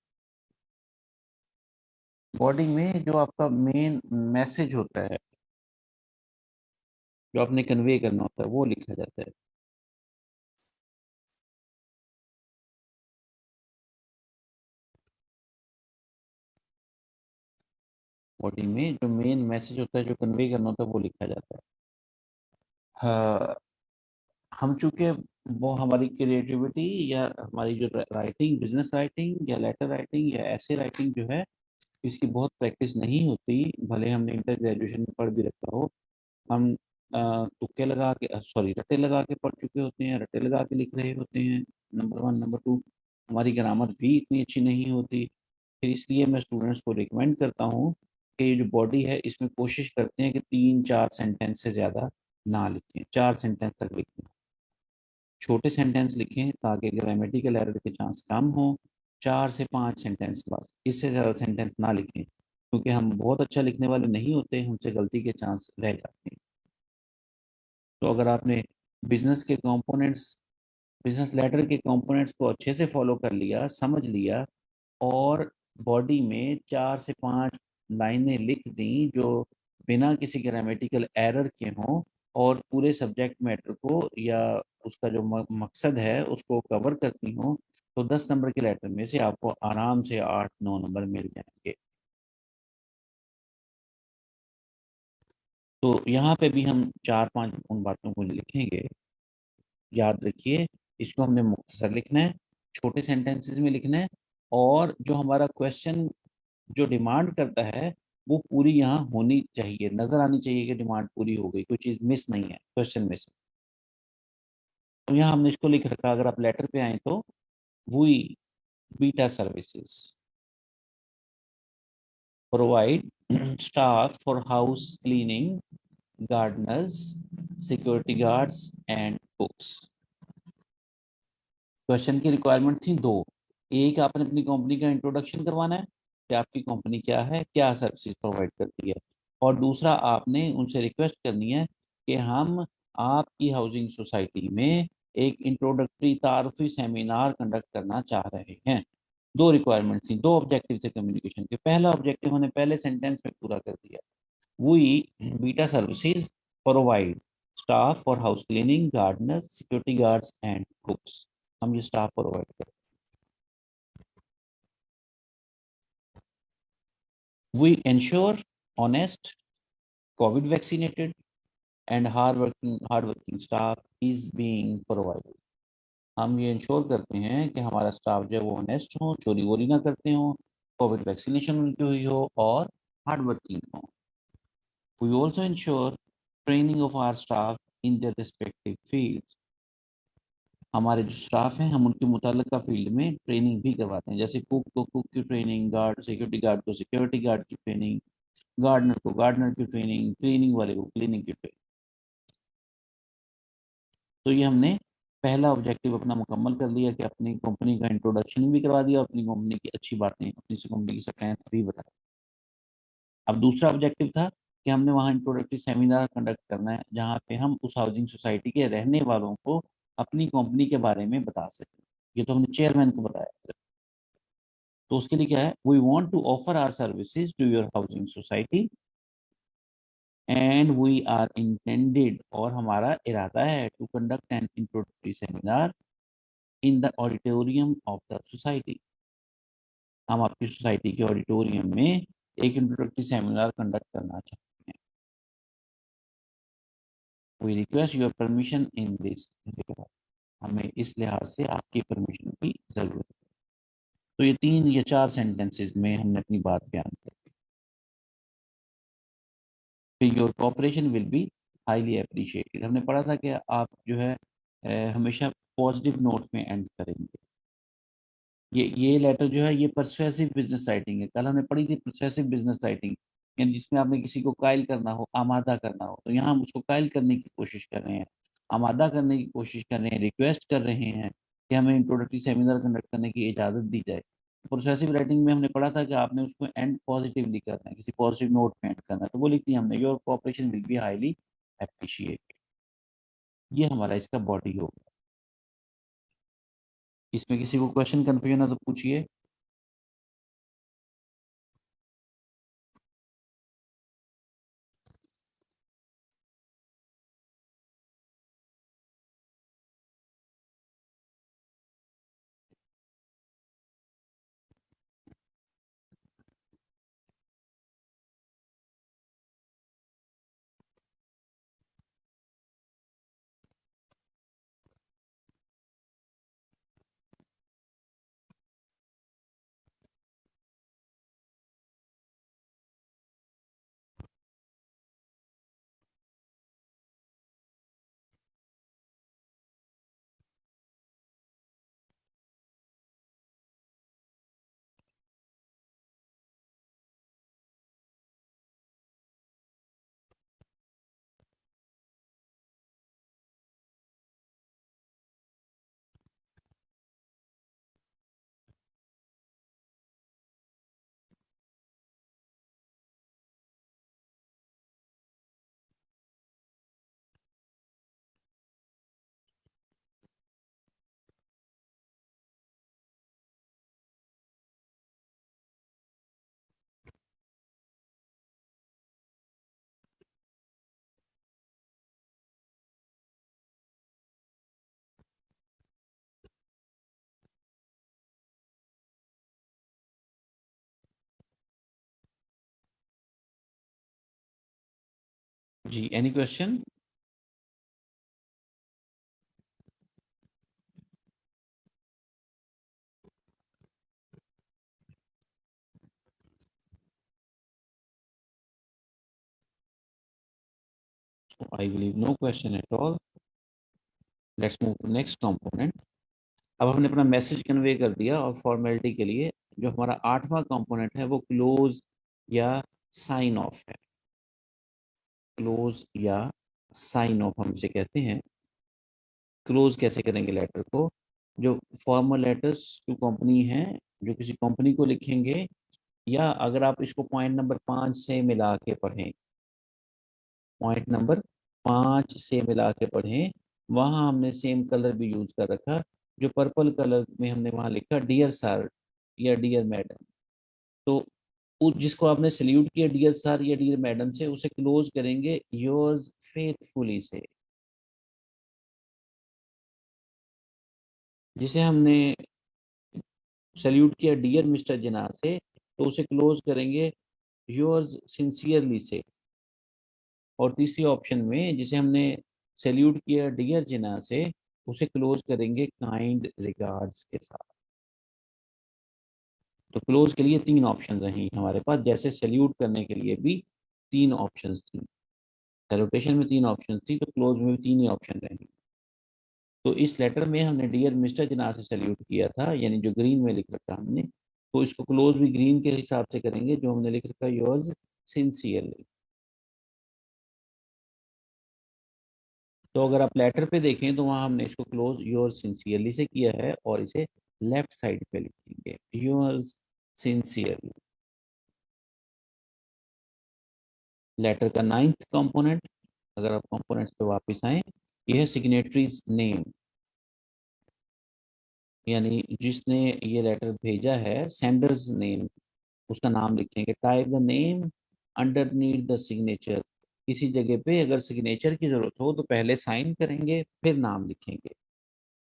बॉडी में जो आपका मेन मैसेज होता है, जो आपने कन्वे करना होता है, वो लिखा जाता है। बॉडी में जो मेन मैसेज होता है, जो कन्वे करना होता है, वो लिखा जाता है। हाँ, हम चूंकि वो हमारी क्रिएटिविटी या हमारी जो राइटिंग, बिजनेस राइटिंग या लेटर राइटिंग या ऐसे राइटिंग जो है, इसकी बहुत प्रैक्टिस नहीं होती, भले हमने इंटर ग्रेजुएशन में पढ़ भी रखा हो। हम तुक्के लगा के, सॉरी, रटे लगा के पढ़ चुके होते हैं, रटे लगा के लिख रहे होते हैं। Number one. नंबर टू, हमारी ग्रामर भी इतनी अच्छी नहीं होती। फिर इसलिए मैं स्टूडेंट्स को रिकमेंड करता हूँ कि ये जो बॉडी है इसमें कोशिश करते हैं कि 3-4 सेंटेंस से ज़्यादा ना लिखें, 4 सेंटेंस तक लिखें। छोटे सेंटेंस लिखें ताकि ग्रामेटिकल एरर के चांस कम हो। 4 से 5 सेंटेंस बस, इससे ज़्यादा सेंटेंस ना लिखें, क्योंकि हम बहुत अच्छा लिखने वाले नहीं होते, हमसे गलती के चांस रह जाते हैं। तो अगर आपने बिजनेस के कंपोनेंट्स, बिजनेस लेटर के कंपोनेंट्स को अच्छे से फॉलो कर लिया, समझ लिया, और बॉडी में 4 से 5 लाइनें लिख दी जो बिना किसी ग्रामेटिकल एरर के हों, और पूरे सब्जेक्ट मैटर को या उसका जो मकसद है उसको कवर करती हों, तो 10 नंबर के लेटर में से आपको आराम से 8-9 नंबर मिल जाएंगे। तो यहाँ पे भी हम 4-5 उन बातों को लिखेंगे। याद रखिए, इसको हमने मुख्तसर लिखना है, छोटे सेंटेंसेस में लिखना है, और जो हमारा क्वेश्चन जो डिमांड करता है वो पूरी यहाँ होनी चाहिए, नजर आनी चाहिए कि डिमांड पूरी हो गई, कोई चीज मिस नहीं है, क्वेश्चन मिस। तो यहाँ हमने इसको लिख रखा। अगर आप लेटर पे आए तो we beta services provide staff for house cleaning, gardeners, security guards and cooks. Question की रिक्वायरमेंट थी दो। एक, आपने अपनी कंपनी का इंट्रोडक्शन करवाना है कि आपकी कंपनी क्या है, क्या सर्विसेज प्रोवाइड करती है। और दूसरा, आपने उनसे रिक्वेस्ट करनी है कि हम आपकी हाउसिंग सोसाइटी में एक इंट्रोडक्टरी तारुफी सेमिनार कंडक्ट करना चाह रहे हैं। दो रिक्वायरमेंट थी, दो ऑब्जेक्टिव थे कम्युनिकेशन के। पहला ऑब्जेक्टिव हमने पहले सेंटेंस में पूरा कर दिया। We beta services provide staff for house cleaning, gardener, security guards and cooks. हम ये स्टाफ प्रोवाइड करें। We ensure honest, covid vaccinated and hard working staff is being provided. हम ये इंश्योर करते हैं कि हमारा स्टाफ जो है वो ऑनेस्ट हो, चोरी वोरी ना करते हो, कोविड वैक्सीनेशन उनकी हुई हो, और हार्ड वर्किंग हो। We also ensure training of our staff in their respective field. हमारे जो स्टाफ हैं हम उनके मुतालिका फील्ड में ट्रेनिंग भी करवाते हैं। जैसे कुक को कुक की ट्रेनिंग, गार्ड सिक्योरिटी गार्ड को सिक्योरिटी गार्ड की ट्रेनिंग, गार्डनर को गार्डनर की ट्रेनिंग, क्लीनिंग वाले को क्लीनिंग की ट्रेनिंग। तो ये हमने पहला ऑब्जेक्टिव अपना मुकम्मल कर लिया कि अपनी कंपनी का इंट्रोडक्शन भी करवा दिया, अपनी कंपनी की अच्छी बातें, अपनी कंपनी की स्ट्रेंथ भी बता। अब दूसरा ऑब्जेक्टिव था कि हमने वहाँ इंट्रोडक्टरी सेमिनार कंडक्ट करना है जहाँ पे हम उस हाउसिंग सोसाइटी के रहने वालों को अपनी कंपनी के बारे में बता सकें। ये तो हमने चेयरमैन को बताया। तो उसके लिए क्या है, we want to offer our services to your housing society and we are intended, और हमारा इरादा है to conduct an introductory seminar in the auditorium of the society. हम आपकी सोसाइटी के ऑडिटोरियम में एक इंट्रोडक्टरी सेमिनार कंडक्ट करना चाहते हैं। We request your permission in this, हमें इस लिहाज से आपकी परमिशन की जरूरत है। तो ये 3 या 4 सेंटेंसेस में हमने अपनी बात बयान कर दी। फिर your cooperation will be highly appreciated. हमने पढ़ा था कि आप जो है हमेशा पॉजिटिव नोट में एंड करेंगे। ये लेटर जो है ये परसुएसिव बिजनेस राइटिंग है। कल हमने पढ़ी थी परसुएसिव बिजनेस राइटिंग, यानी जिसमें आपने किसी को कायल करना हो, आमादा करना हो। तो यहाँ हम उसको कायल करने की कोशिश कर रहे हैं, आमादा करने की कोशिश कर रहे हैं, रिक्वेस्ट कर रहे हैं कि हमें इंट्रोडक्टरी सेमिनार कंडक्ट करने की इजाज़त दी जाए। प्रोसेसिव राइटिंग में हमने पढ़ा था कि आपने उसको एंड पॉजिटिवली करना है, किसी पॉजिटिव नोट में एंड करना है। तो वो लिखती है हमने, your cooperation will be highly appreciated. ये हमारा इसका बॉडी होगा। इसमें किसी को क्वेश्चन कन्फ्यूजन है तो पूछिए। जी, any question? I believe no question at all. Let's move to next component. अब हमने अपना मैसेज कन्वे कर दिया और फॉर्मेलिटी के लिए जो हमारा 8वां कंपोनेंट है वो क्लोज या साइन ऑफ है। क्लोज या साइन ऑफ हम इसे कहते हैं। क्लोज कैसे करेंगे लेटर को? जो फॉर्मल लेटर्स टू कंपनी हैं, जो किसी कंपनी को लिखेंगे, या अगर आप इसको पॉइंट नंबर 5 से मिला के पढ़ें, पॉइंट नंबर 5 से मिला के पढ़ें, वहां हमने सेम कलर भी यूज कर रखा। जो पर्पल कलर में हमने वहां लिखा डियर सर या डियर मैडम, तो जिसको आपने सल्यूट किया डियर सर या डियर मैडम से, उसे क्लोज करेंगे योर्स फेथफुली से। जिसे हमने सल्यूट किया डियर मिस्टर जिना से, तो उसे क्लोज करेंगे योर्स सिंसियरली से। और तीसरी ऑप्शन में जिसे हमने सैल्यूट किया डियर जिना से, उसे क्लोज करेंगे काइंड रिगार्ड्स के साथ। तो क्लोज के लिए 3 ऑप्शन रही हमारे पास, जैसे सैल्यूट करने के लिए भी 3 ऑप्शंस थी। सैल्यूटेशन में 3 ऑप्शन थी, तो क्लोज में भी 3 ही ऑप्शन रहेंगे। तो इस लेटर में हमने डियर मिस्टर जिना से सैल्यूट किया था, यानी जो ग्रीन में लिख रखा हमने, तो इसको क्लोज भी ग्रीन के हिसाब से करेंगे जो हमने लिख रखा योर्स सिंसियरली। तो अगर आप लेटर पे देखें तो वहां हमने इसको क्लोज योर्स सिंसियरली से किया है, और इसे लेफ्ट साइड पे लिखेंगे योर्स सिंसियरली। लेटर का 9th कंपोनेंट, अगर आप कंपोनेंट्स पे वापस आए, यह है सिग्नेटरीज नेम, यानी जिसने ये लेटर भेजा है, सेंडर्स नेम, उसका नाम लिखेंगे। Type the name underneath the signature. किसी जगह पे अगर सिग्नेचर की जरूरत हो तो पहले साइन करेंगे फिर नाम लिखेंगे,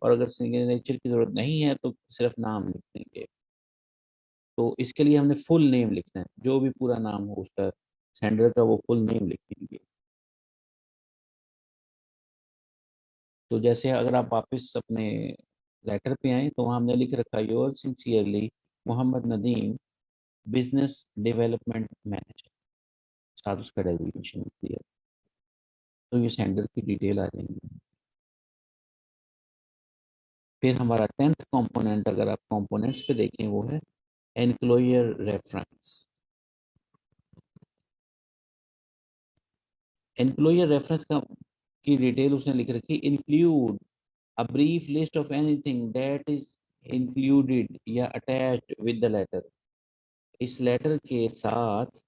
और अगर सिग्नेचर की जरूरत नहीं है तो सिर्फ नाम लिख देंगे। तो इसके लिए हमने फुल नेम लिखना है, जो भी पूरा नाम हो उसका, सेंडर का, वो फुल नेम लिखेंगे। तो जैसे अगर आप वापस अपने लेटर पे आए तो वहाँ हमने लिख रखा your sincerely Mohammad Nadeem, business development manager, साथ उसका डेजिग्नेशन दिया। तो ये सेंडर की डिटेल आ जाएंगी। फिर हमारा 10th कंपोनेंट, अगर आप कंपोनेंट्स पे देखें, वो है एनक्लोयर रेफरेंस। एम्प्लॉयर रेफरेंस का की डिटेल उसने लिख रखी, include a brief list of anything that is included या अटैच्ड विद द लेटर। इस लेटर के साथ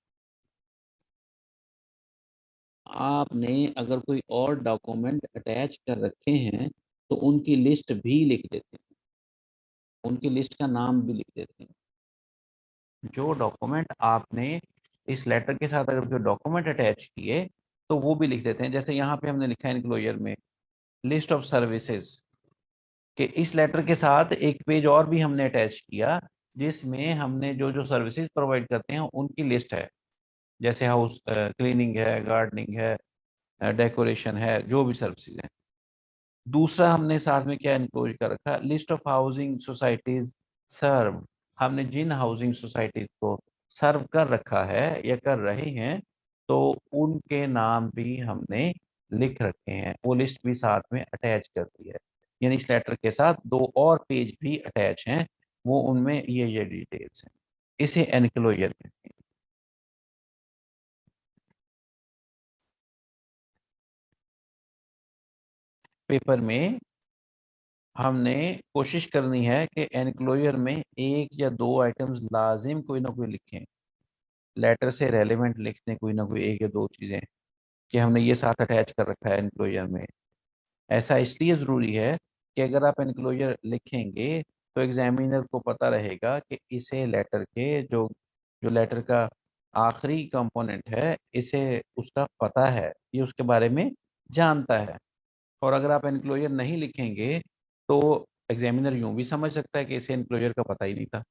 आपने अगर कोई और डॉक्यूमेंट अटैच कर रखे हैं तो उनकी लिस्ट भी लिख देते हैं, उनकी लिस्ट का नाम भी लिख देते हैं। जो डॉक्यूमेंट आपने इस लेटर के साथ अगर कोई डॉक्यूमेंट अटैच किए तो वो भी लिख देते हैं। जैसे यहाँ पे हमने लिखा है इनक्लोजर में लिस्ट ऑफ सर्विसेज, कि इस लेटर के साथ एक पेज और भी हमने अटैच किया जिसमें हमने जो जो सर्विसेज प्रोवाइड करते हैं उनकी लिस्ट है। जैसे हाउस क्लीनिंग है, गार्डनिंग है, डेकोरेशन है, जो भी सर्विसेज हैं। दूसरा हमने साथ में क्या इंक्लूड कर रखा, लिस्ट ऑफ हाउसिंग सोसाइटीज सर्व। हमने जिन हाउसिंग सोसाइटीज को सर्व कर रखा है या कर रहे हैं, तो उनके नाम भी हमने लिख रखे हैं, वो लिस्ट भी साथ में अटैच कर दी है। यानी इस लेटर के साथ 2 और पेज भी अटैच हैं, वो उनमें ये डिटेल्स हैं। इसे एनक्लोजर कहते हैं। पेपर में हमने कोशिश करनी है कि एनक्लोजर में 1 या 2 आइटम्स लाजिम कोई ना कोई लिखें, लेटर से रेलेवेंट लिख दें कोई ना कोई 1 या 2 चीज़ें, कि हमने ये साथ अटैच कर रखा है एनक्लोजर में। ऐसा इसलिए ज़रूरी है कि अगर आप एनक्लोजर लिखेंगे तो एग्जामिनर को पता रहेगा कि इसे लेटर के जो जो लेटर का आखिरी कंपोनेंट है, इसे उसका पता है, ये उसके बारे में जानता है। और अगर आप एनक्लोजर नहीं लिखेंगे तो एग्जामिनर यूं भी समझ सकता है कि इसे एनक्लोजर का पता ही नहीं था।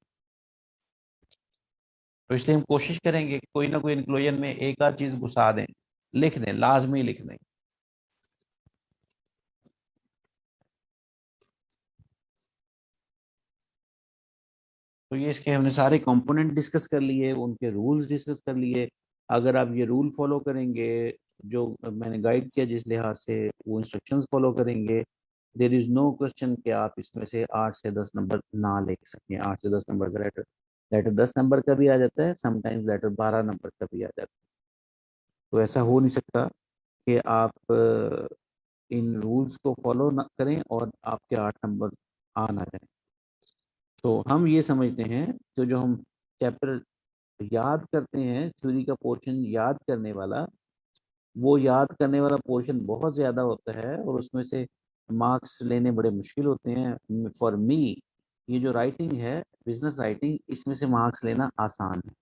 तो इसलिए हम कोशिश करेंगे कि कोई ना कोई एनक्लोजर में एक आध चीज़ घुसा दें लिख दें, लाजमी लिख दें। तो ये इसके हमने सारे कंपोनेंट डिस्कस कर लिए, उनके रूल्स डिस्कस कर लिए। अगर आप ये रूल फॉलो करेंगे जो मैंने गाइड किया जिस लिहाज से, वो इंस्ट्रक्शंस फॉलो करेंगे, देर इज नो क्वेश्चन कि आप इसमें से 8 से 10 नंबर ना ले सकें। 8 से 10 नंबर का लेटर, लेटर 10 नंबर का भी आ जाता है, समटाइम्स लेटर 12 नंबर का भी आ जाता है। तो ऐसा हो नहीं सकता कि आप इन रूल्स को फॉलो ना करें और आपके 8 नंबर आ ना जाए। तो हम ये समझते हैं तो जो हम चैप्टर याद करते हैं, थ्योरी का पोर्शन याद करने वाला, वो याद करने वाला पोर्शन बहुत ज़्यादा होता है और उसमें से मार्क्स लेने बड़े मुश्किल होते हैं। फॉर मी ये जो राइटिंग है, बिजनेस राइटिंग, इसमें से मार्क्स लेना आसान है।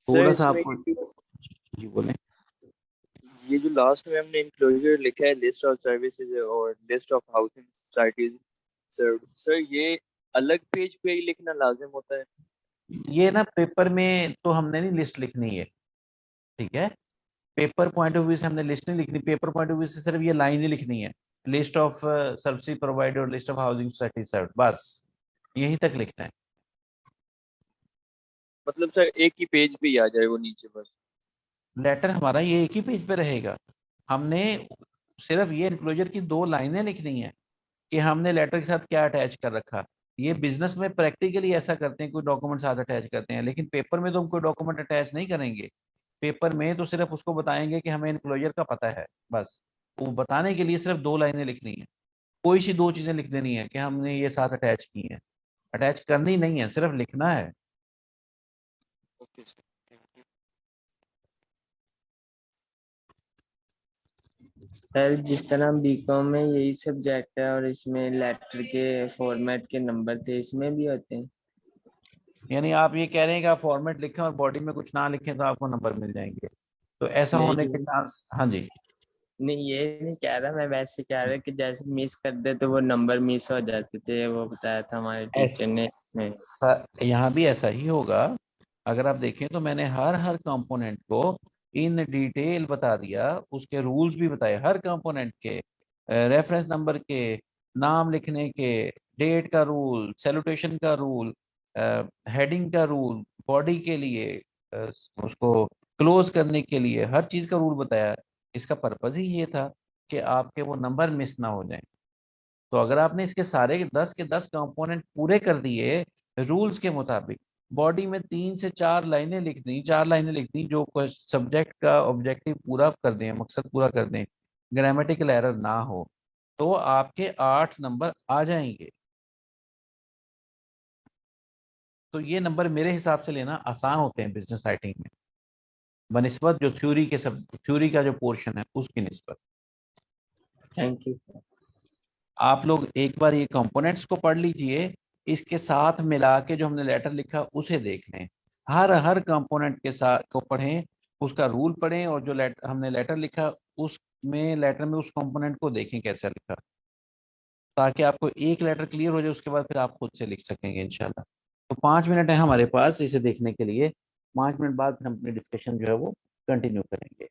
सर थोड़ा सा इसमें आपको, जी बोलें। ये जो लास्ट में हमने इंक्लोजर लिखा है, लिस्ट ऑफ सर्विसेज और list of housing societies served, sir ये अलग पेज पे ही लिखना लाजिम होता है? ये ना पेपर में तो हमने नहीं लिस्ट लिखनी है, ठीक है। पेपर पॉइंट ऑफ व्यू से हमने लिस्ट नहीं लिखनी, पेपर पॉइंट ऑफ व्यू से सिर्फ ये लाइन ही लिखनी है, लिस्ट ऑफ सर्विस प्रोवाइडेड और list of housing society served, बस यहीं तक लिखना है। मतलब सर एक ही पेज पे ही आ जाए वो नीचे बस? लेटर हमारा ये एक ही पेज पे रहेगा, हमने सिर्फ ये एनक्लोजर की 2 लाइनें लिखनी है कि हमने लेटर के साथ क्या अटैच कर रखा। ये बिजनेस में प्रैक्टिकली ऐसा करते हैं, कोई डॉक्यूमेंट साथ अटैच करते हैं, लेकिन पेपर में तो हम कोई डॉक्यूमेंट अटैच नहीं करेंगे। पेपर में तो सिर्फ उसको बताएंगे कि हमें एनक्लोजर का पता है, बस। वो बताने के लिए सिर्फ 2 लाइनें लिखनी है, कोई सी 2 चीजें लिख देनी है कि हमने ये साथ अटैच की हैं। अटैच करनी नहीं है, सिर्फ लिखना है। Okay sir, thank you. Sir जिस तरह बीकॉम में यही सब्जेक्ट है और इसमें लेटर के फॉर्मेट के नंबर थे, इसमें भी होते हैं? यानी आप ये कह रहे हैं कि आप फॉर्मेट लिखें और बॉडी में कुछ ना लिखें तो आपको नंबर मिल जाएंगे, तो ऐसा होने के नहीं चांस, हाँ जी। नहीं, ये नहीं कह रहा मैं, वैसे कह रहा कि जैसे मिस कर दे तो वो नंबर मिस हो जाते थे, वो बताया था हमारे टीचर ने इसमें। यहाँ भी ऐसा ही होगा। अगर आप देखें तो मैंने हर हर कंपोनेंट को इन डिटेल बता दिया, उसके रूल्स भी बताए, हर कंपोनेंट के, रेफरेंस नंबर के, नाम लिखने के, डेट का रूल, सैल्यूटेशन का रूल, हेडिंग का रूल, बॉडी के लिए, अ, उसको क्लोज करने के लिए, हर चीज का रूल बताया। इसका पर्पज ही ये था कि आपके वो नंबर मिस ना हो जाए। तो अगर आपने इसके सारे 10 के 10 कंपोनेंट पूरे कर दिए रूल्स के मुताबिक, बॉडी में 3 से 4 लाइनें लिख दी, 4 लाइनें लिख दी जो सब्जेक्ट का ऑब्जेक्टिव पूरा कर दें, मकसद पूरा कर दें, ग्रामेटिकल एरर ना हो, तो आपके 8 नंबर आ जाएंगे। तो ये नंबर मेरे हिसाब से लेना आसान होते हैं बिजनेस राइटिंग में, बनिस्बत जो थ्योरी के, सब थ्योरी का जो पोर्शन है उसकी निस्बत। Thank you. आप लोग एक बार ये कंपोनेंट्स को पढ़ लीजिए, इसके साथ मिला के जो हमने लेटर लिखा उसे देख लें, हर हर कंपोनेंट के साथ को पढ़ें, उसका रूल पढ़ें, और जो हमने लेटर लिखा उसमें, लेटर में उस कंपोनेंट को देखें कैसा लिखा, ताकि आपको एक लेटर क्लियर हो जाए, उसके बाद फिर आप खुद से लिख सकेंगे इंशाल्लाह। तो 5 मिनट है हमारे पास इसे देखने के लिए, 5 मिनट बाद फिर हम अपनी डिस्कशन जो है वो कंटिन्यू करेंगे।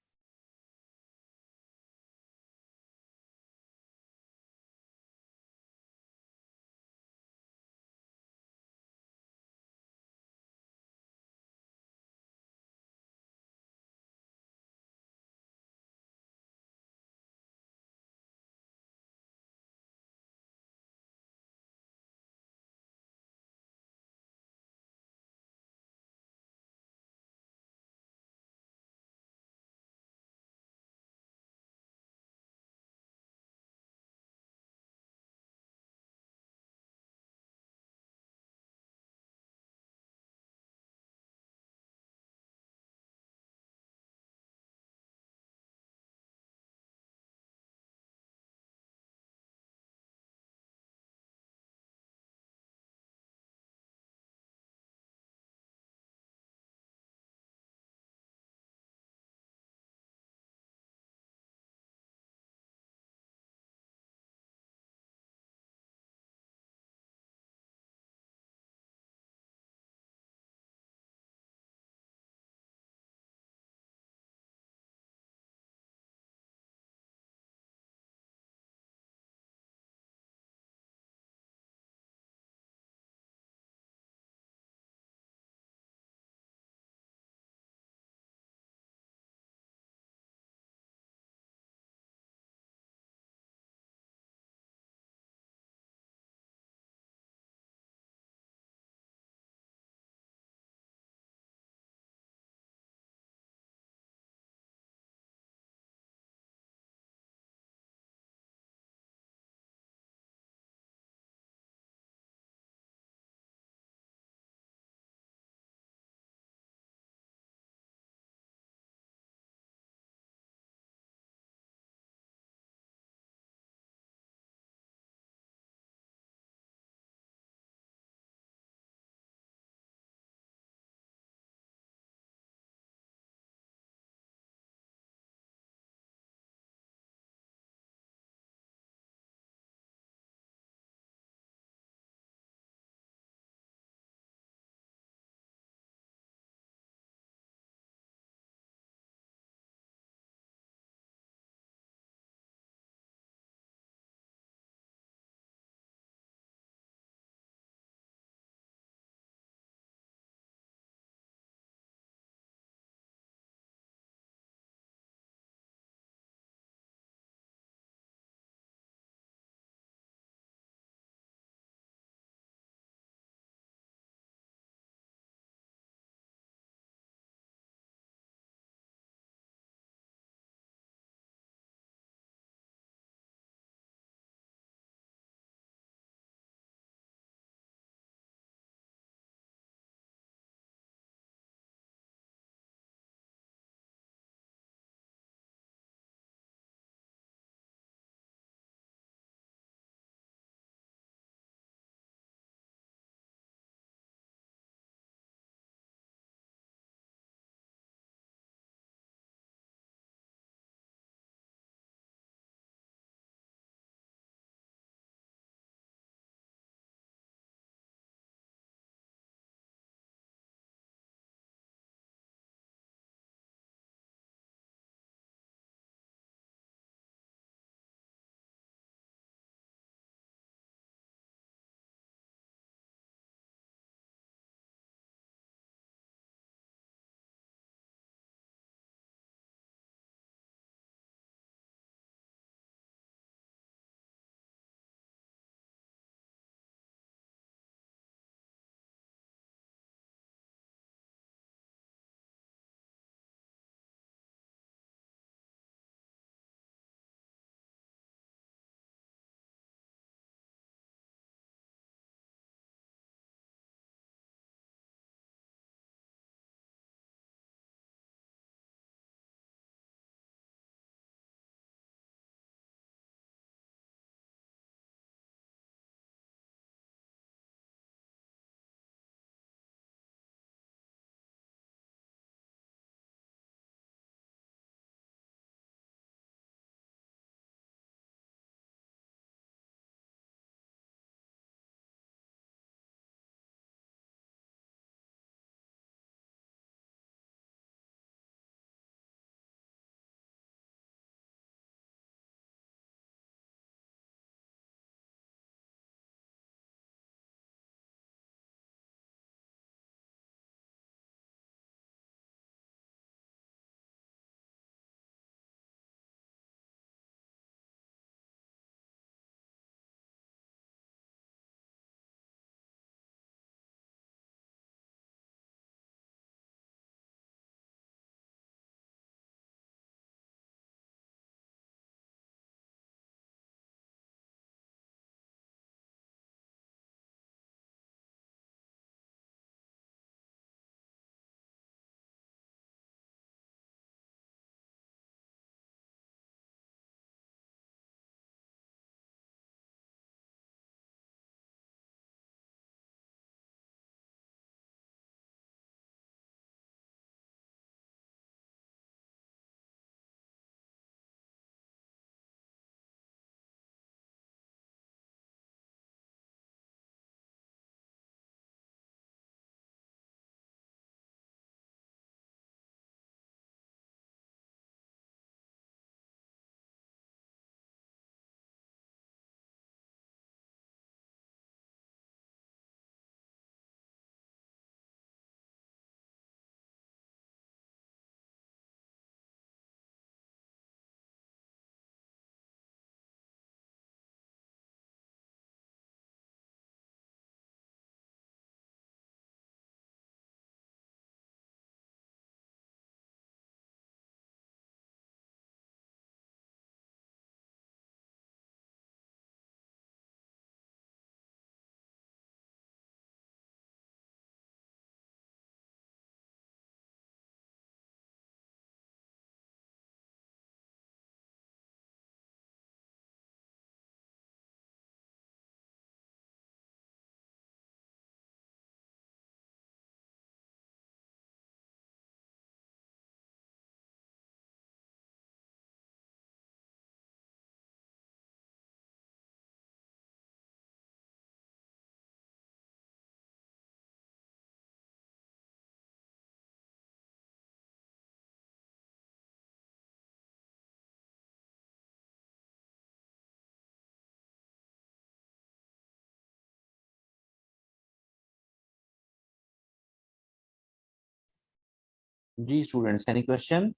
जी स्टूडेंट्स, एनी क्वेश्चन?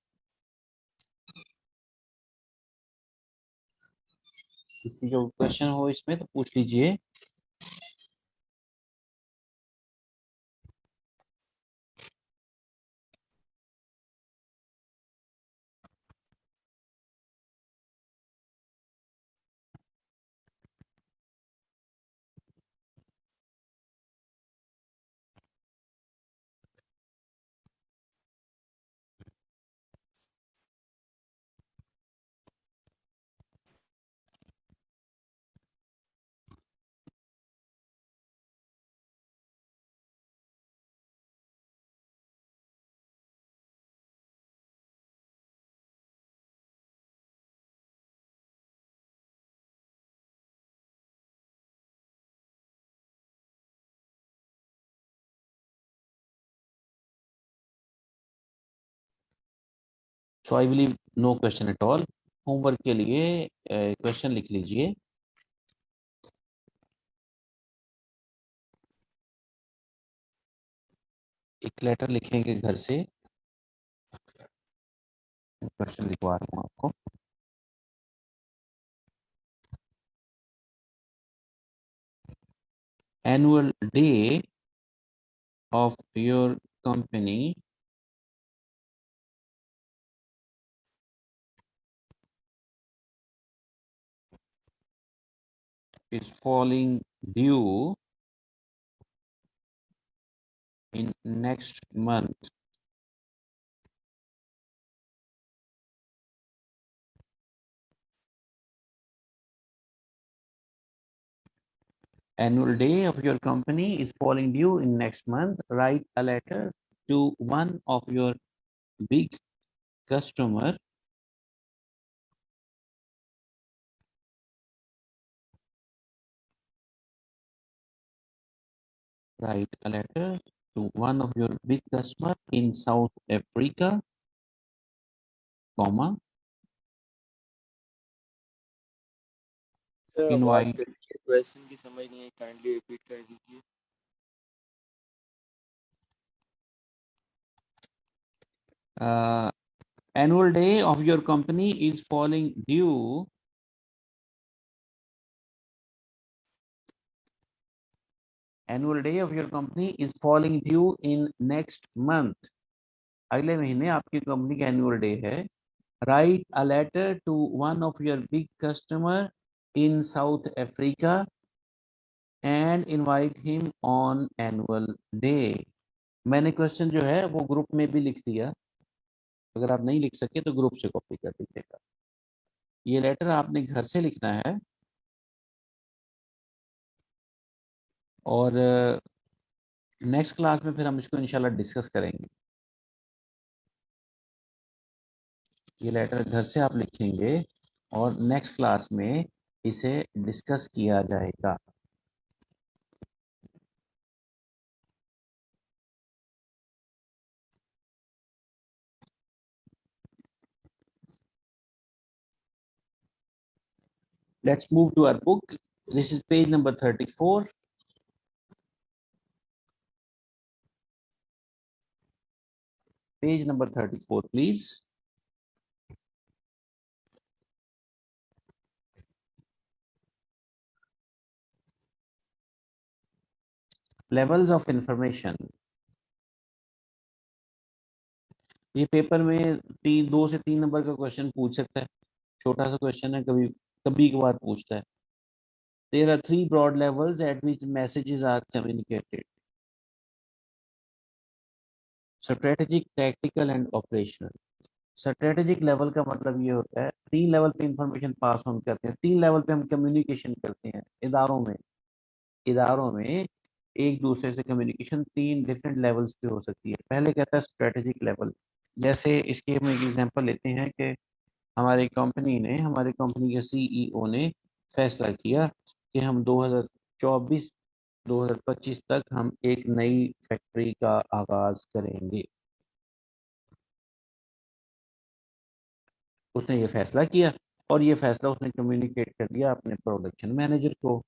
किसी का क्वेश्चन हो इसमें तो पूछ लीजिए। So I believe no question at all. Homework के लिए क्वेश्चन लिख लीजिए। एक लेटर लिखेंगे घर से, क्वेश्चन लिखवा रहा हूँ आपको। Annual day of your company is falling due in next month. Annual day of your company is falling due in next month. Write a letter to one of your big customer. Write a letter to one of your big customer in South Africa, comma, sir आवाज invite cut रही है, question की समझ नहीं आई, kindly repeat कर दीजिए। annual day of your company is falling due annual day of your company is falling due in next month. अगले महीने आपकी कंपनी का एनुअल डे है। Write a letter to one of your big customer in South Africa and invite him on annual day. मैंने question जो है वो group में भी लिख दिया, अगर आप नहीं लिख सके तो ग्रुप से कॉपी कर दीजिएगा। ये लेटर आपने घर से लिखना है और नेक्स्ट क्लास में फिर हम इसको इंशाल्लाह डिस्कस करेंगे। ये लेटर घर से आप लिखेंगे और नेक्स्ट क्लास में इसे डिस्कस किया जाएगा। Let's move to our book. This is page number 34. Page number 34, please. Levels of information. ये पेपर में 2 से 3 नंबर का क्वेश्चन पूछ सकता है। छोटा सा क्वेश्चन है, कभी कभी कभार पूछता है। There are 3 broad levels at which messages are communicated: strategic, tactical and operational. Strategic level का मतलब ये होता है 3 लेवल पे इंफॉर्मेशन पास ऑन करते हैं, 3 लेवल पे हम कम्युनिकेशन करते हैं। इदारों में एक दूसरे से कम्युनिकेशन 3 डिफरेंट लेवल्स पे हो सकती है। पहले कहता है स्ट्रेटेजिक लेवल। जैसे इसके हम एक एग्जांपल लेते हैं कि हमारी कंपनी के सीईओ ने फैसला किया कि हम 2024 2025 तक हम एक नई फैक्ट्री का आगाज करेंगे। उसने ये फैसला किया और ये फैसला उसने कम्युनिकेट कर दिया अपने प्रोडक्शन मैनेजर को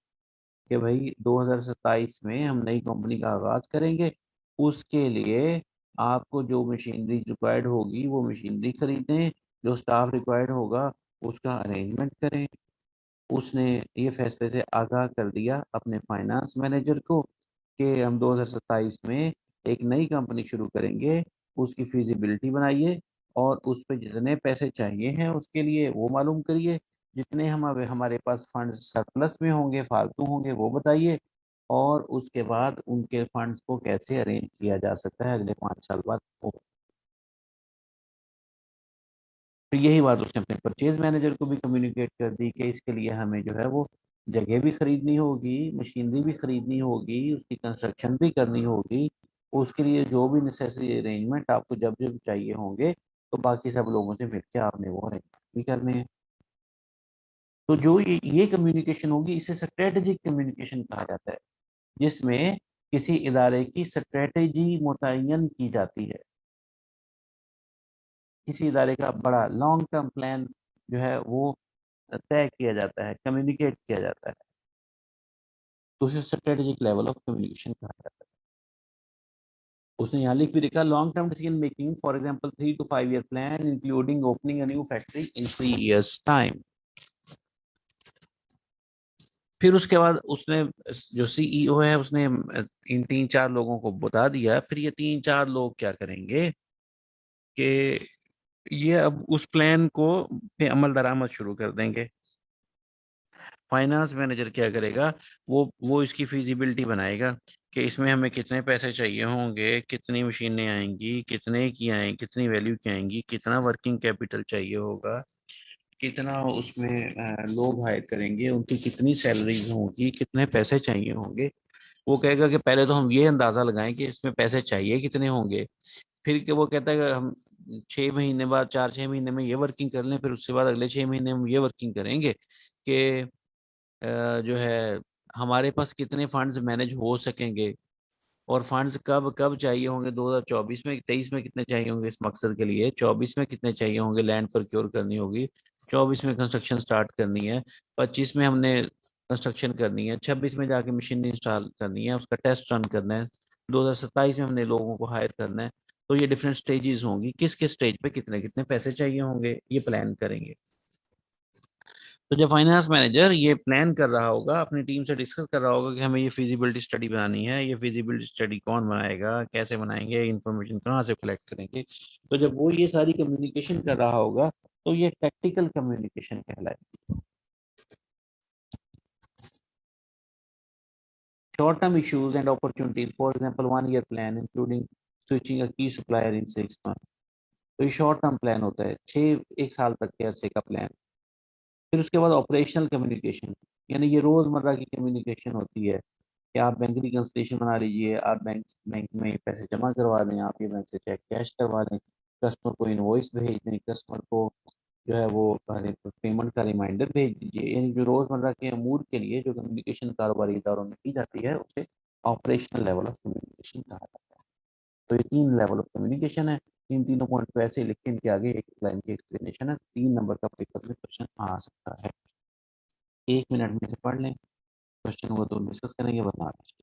कि भाई 2027 में हम नई कंपनी का आगाज करेंगे। उसके लिए आपको जो मशीनरी रिक्वायर्ड होगी वो मशीनरी खरीदें, जो स्टाफ रिक्वायर्ड होगा उसका अरेंजमेंट करें। उसने ये फैसले से आगाह कर दिया अपने फाइनेंस मैनेजर को कि हम 2027 में एक नई कंपनी शुरू करेंगे, उसकी फिजिबिलिटी बनाइए और उस पे जितने पैसे चाहिए हैं उसके लिए वो मालूम करिए, जितने हमारे पास फंड्स सरप्लस में होंगे, फालतू होंगे, वो बताइए, और उसके बाद उनके फंड्स को कैसे अरेंज किया जा सकता है अगले 5 साल बाद। तो यही बात उसने अपने परचेज मैनेजर को भी कम्युनिकेट कर दी कि इसके लिए हमें जो है वो जगह भी खरीदनी होगी, मशीनरी भी खरीदनी होगी, उसकी कंस्ट्रक्शन भी करनी होगी, उसके लिए जो भी नेसेसरी अरेंजमेंट आपको जब जब चाहिए होंगे तो बाकी सब लोगों से मिलकर आपने वो अरेंजमेंट भी करने हैं। तो जो ये कम्युनिकेशन होगी इसे स्ट्रेटेजिक कम्युनिकेशन कहा जाता है, जिसमें किसी इदारे की स्ट्रेटेजी मुतय्यन की जाती है, किसी इदारे का बड़ा लॉन्ग टर्म प्लान जो है वो तय किया जाता है, कम्युनिकेट किया जाता है, तो उसे स्ट्रेटेजिक लेवल ऑफ कम्युनिकेशन कहा जाता है। उसने यहाँ लिख भी लिखा, long term decision making, for example 3 to 5 year plan including opening a new factory in 3 years time. फिर उसके बाद उसने जो सीईओ है उसने इन 3-4 लोगों को बता दिया, फिर ये 3-4 लोग क्या करेंगे कि ये अब उस प्लान को पे अमल दरामद शुरू कर देंगे। फाइनेंस मैनेजर क्या करेगा, वो इसकी फिजिबिलिटी बनाएगा कि इसमें हमें कितने पैसे चाहिए होंगे, कितनी मशीनें आएंगी, कितने की आएंगी, कितनी वैल्यू की आएंगी, कितना वर्किंग कैपिटल चाहिए होगा, कितना उसमें लोग हायर करेंगे, उनकी कितनी सैलरीज होंगी, कितने पैसे चाहिए होंगे। वो कहेगा कि पहले तो हम ये अंदाजा लगाएं कि इसमें पैसे चाहिए कितने होंगे, फिर वो कहता है कि हम 6 महीने बाद, 4-6 महीने में ये वर्किंग कर लें, फिर उसके बाद अगले 6 महीने में ये वर्किंग करेंगे कि जो है हमारे पास कितने फंड्स मैनेज हो सकेंगे, और फंड्स कब कब चाहिए होंगे, 2024 में, 23 में कितने चाहिए होंगे इस मकसद के लिए, 24 में कितने चाहिए होंगे, लैंड प्रोक्योर करनी होगी, 24 में कंस्ट्रक्शन स्टार्ट करनी है, 25 में हमने कंस्ट्रक्शन करनी है, 26 में जाके मशीन इंस्टॉल करनी है, उसका टेस्ट रन करना है, 2027 में हमने लोगों को हायर करना है। तो ये डिफरेंट स्टेजेस होंगी, किस किस स्टेज पे कितने कितने पैसे चाहिए होंगे, ये प्लान करेंगे। तो जब फाइनेंस मैनेजर ये प्लान कर रहा होगा, अपनी टीम से डिस्कस कर रहा होगा कि हमें ये फिजिबिलिटी स्टडी बनानी है, ये फिजिबिलिटी स्टडी कौन बनाएगा, कैसे बनाएंगे, इंफॉर्मेशन कहाँ से कलेक्ट करेंगे, तो जब वो ये सारी कम्युनिकेशन कर रहा होगा तो ये टैक्टिकल कम्युनिकेशन कहलाएगी। Short term issues and opportunities, for example 1 year plan including switching a key supplier in 6 months। तो ये शॉर्ट टर्म प्लान होता है, 1 साल तक के अरसे का प्लान। फिर उसके बाद ऑपरेशनल कम्युनिकेशन, यानी ये रोजमर्रा की कम्युनिकेशन होती है कि आप बैंक रिकन्सिलिएशन बना लीजिए, आप बैंक में पैसे जमा करवा दें, आप ये बैंक से चेक कैश करवा दें, कस्टमर को इनवॉइस भेज दें, कस्टमर को जो है वो पेमेंट का रिमाइंडर भेज दीजिए। यानी जो रोजमर्रा के अमूर के लिए जो कम्युनिकेशन कारोबारी इदारों में की जाती है उसे ऑपरेशनल लेवल ऑफ कम्युनिकेशन कहा जाता है। तो ये 3 लेवल ऑफ कम्युनिकेशन है। तीनों पॉइंट को ऐसे लिख के इनके आगे एक लाइन की एक्सप्लेनेशन है, 3 नंबर का पेपर में क्वेश्चन आ सकता है। 1 मिनट में से पढ़ लें, क्वेश्चन हुआ तो डिस्कस करेंगे, बता दीजिए।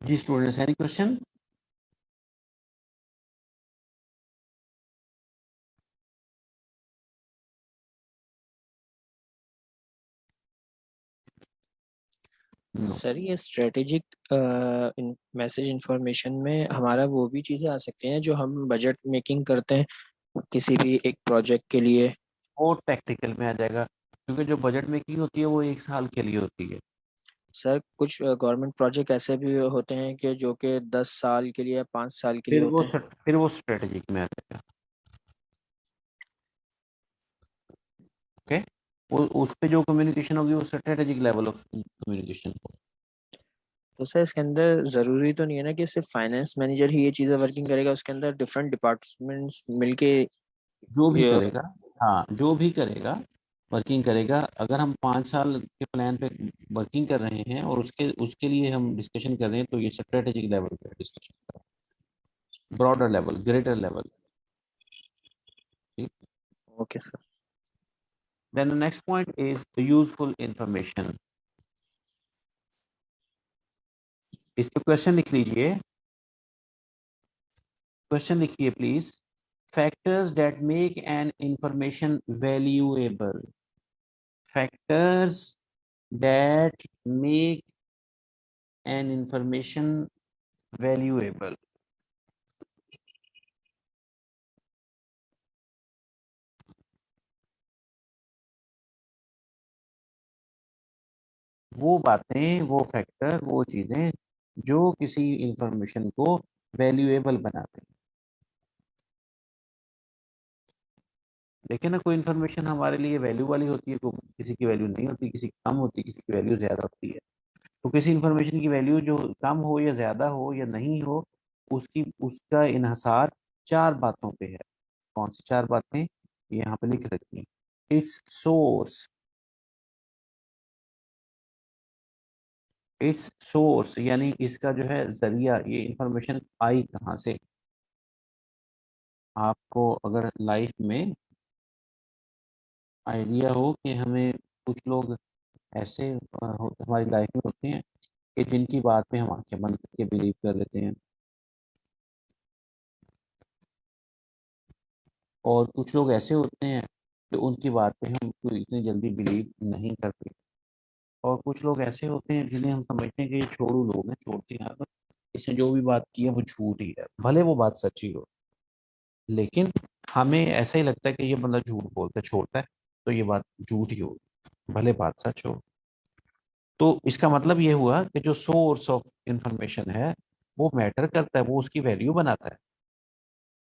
जी स्टूडेंट्स, एनी क्वेश्चन? सर ये स्ट्रेटेजिक मैसेज इंफॉर्मेशन में हमारा वो भी चीज़ें आ सकती हैं जो हम बजट मेकिंग करते हैं किसी भी एक प्रोजेक्ट के लिए। वो टैक्टिकल में आ जाएगा, क्योंकि जो बजट मेकिंग होती है वो 1 साल के लिए होती है। सर कुछ गवर्नमेंट प्रोजेक्ट ऐसे भी होते हैं कि जो कि 10 साल के लिए 5 साल के लिए होते हैं। फिर वो स्ट्रेटेजिक में आ जाएगा। ओके, वो उस पे जो कम्युनिकेशन होगी वो स्ट्रेटेजिक लेवल ऑफ कम्युनिकेशन। तो सर इसके अंदर ज़रूरी तो नहीं है ना कि सिर्फ फाइनेंस मैनेजर ही ये चीज़ें वर्किंग करेगा, उसके अंदर डिफरेंट डिपार्टमेंट्स मिलके जो भी ये। करेगा, हाँ जो भी करेगा, वर्किंग करेगा। अगर हम 5 साल के प्लान पे वर्किंग कर रहे हैं और उसके उसके लिए हम डिस्कशन कर रहे हैं, तो ये स्ट्रेटेजिक लेवल पे डिस्कशन कर रहे हैं, ब्रॉडर लेवल, ग्रेटर लेवल। ठीक। Okay sir. Then the next point is useful information. इस पे क्वेश्चन लिख लीजिए, क्वेश्चन लिखिए please. Factors that make an information valuable, factors that make an information valuable. वो बातें, वो फैक्टर, वो चीजें जो किसी इंफॉर्मेशन को वैल्यूएबल बनाते हैं। देखिए ना, कोई इन्फॉर्मेशन हमारे लिए वैल्यू वाली होती है, कोई किसी की वैल्यू नहीं होती, किसी की कम होती है, किसी की वैल्यू ज्यादा होती है। तो किसी इन्फॉर्मेशन की वैल्यू जो कम हो या ज्यादा हो या नहीं हो, उसकी उसका इन्हसार 4 बातों पे है। कौन सी 4 बातें? ये यहाँ पे लिख रखी है। इट्स सोर्स, इट्स सोर्स यानी इसका जो है जरिया, ये इंफॉर्मेशन आई कहाँ से। आपको अगर लाइफ में आइडिया हो कि हमें कुछ लोग ऐसे हमारी लाइफ में होते हैं कि जिनकी बात पे हम आंखें बंद करके बिलीव कर लेते हैं, और कुछ लोग ऐसे होते हैं कि उनकी बात पे हम कोई इतनी जल्दी बिलीव नहीं करते, और कुछ लोग ऐसे होते हैं जिन्हें हम समझते हैं कि ये छोड़ू लोग हैं, छोड़ते हैं, तो इसने जो भी बात की है वो झूठ ही है, भले वो बात सच्ची हो, लेकिन हमें ऐसा ही लगता है कि ये बंदा झूठ बोलता है, छोड़ता है, तो ये बात झूठ ही होगी, भले बात सच हो। तो इसका मतलब ये हुआ कि जो सोर्स ऑफ इंफॉर्मेशन है वो मैटर करता है, वो उसकी वैल्यू बनाता है।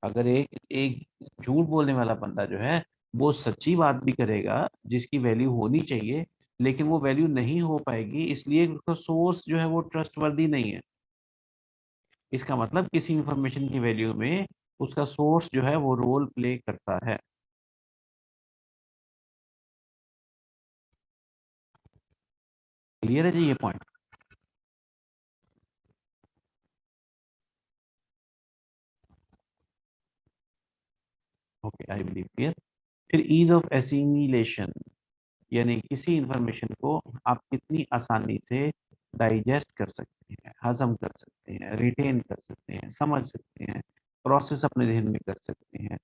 अगर एक एक झूठ बोलने वाला बंदा जो है वो सच्ची बात भी करेगा जिसकी वैल्यू होनी चाहिए, लेकिन वो वैल्यू नहीं हो पाएगी, इसलिए उसका सोर्स जो है वो ट्रस्टवर्दी नहीं है। इसका मतलब किसी इंफॉर्मेशन की वैल्यू में उसका सोर्स जो है वो रोल प्ले करता है। क्लियर है जी ये पॉइंट? ओके, आई बिलीव क्लियर। फिर ईज ऑफ एसिमिलेशन, यानी किसी इंफॉर्मेशन को आप कितनी आसानी से डाइजेस्ट कर सकते हैं, हजम कर सकते हैं, रिटेन कर सकते हैं, समझ सकते हैं, प्रोसेस अपने जहन में कर सकते हैं,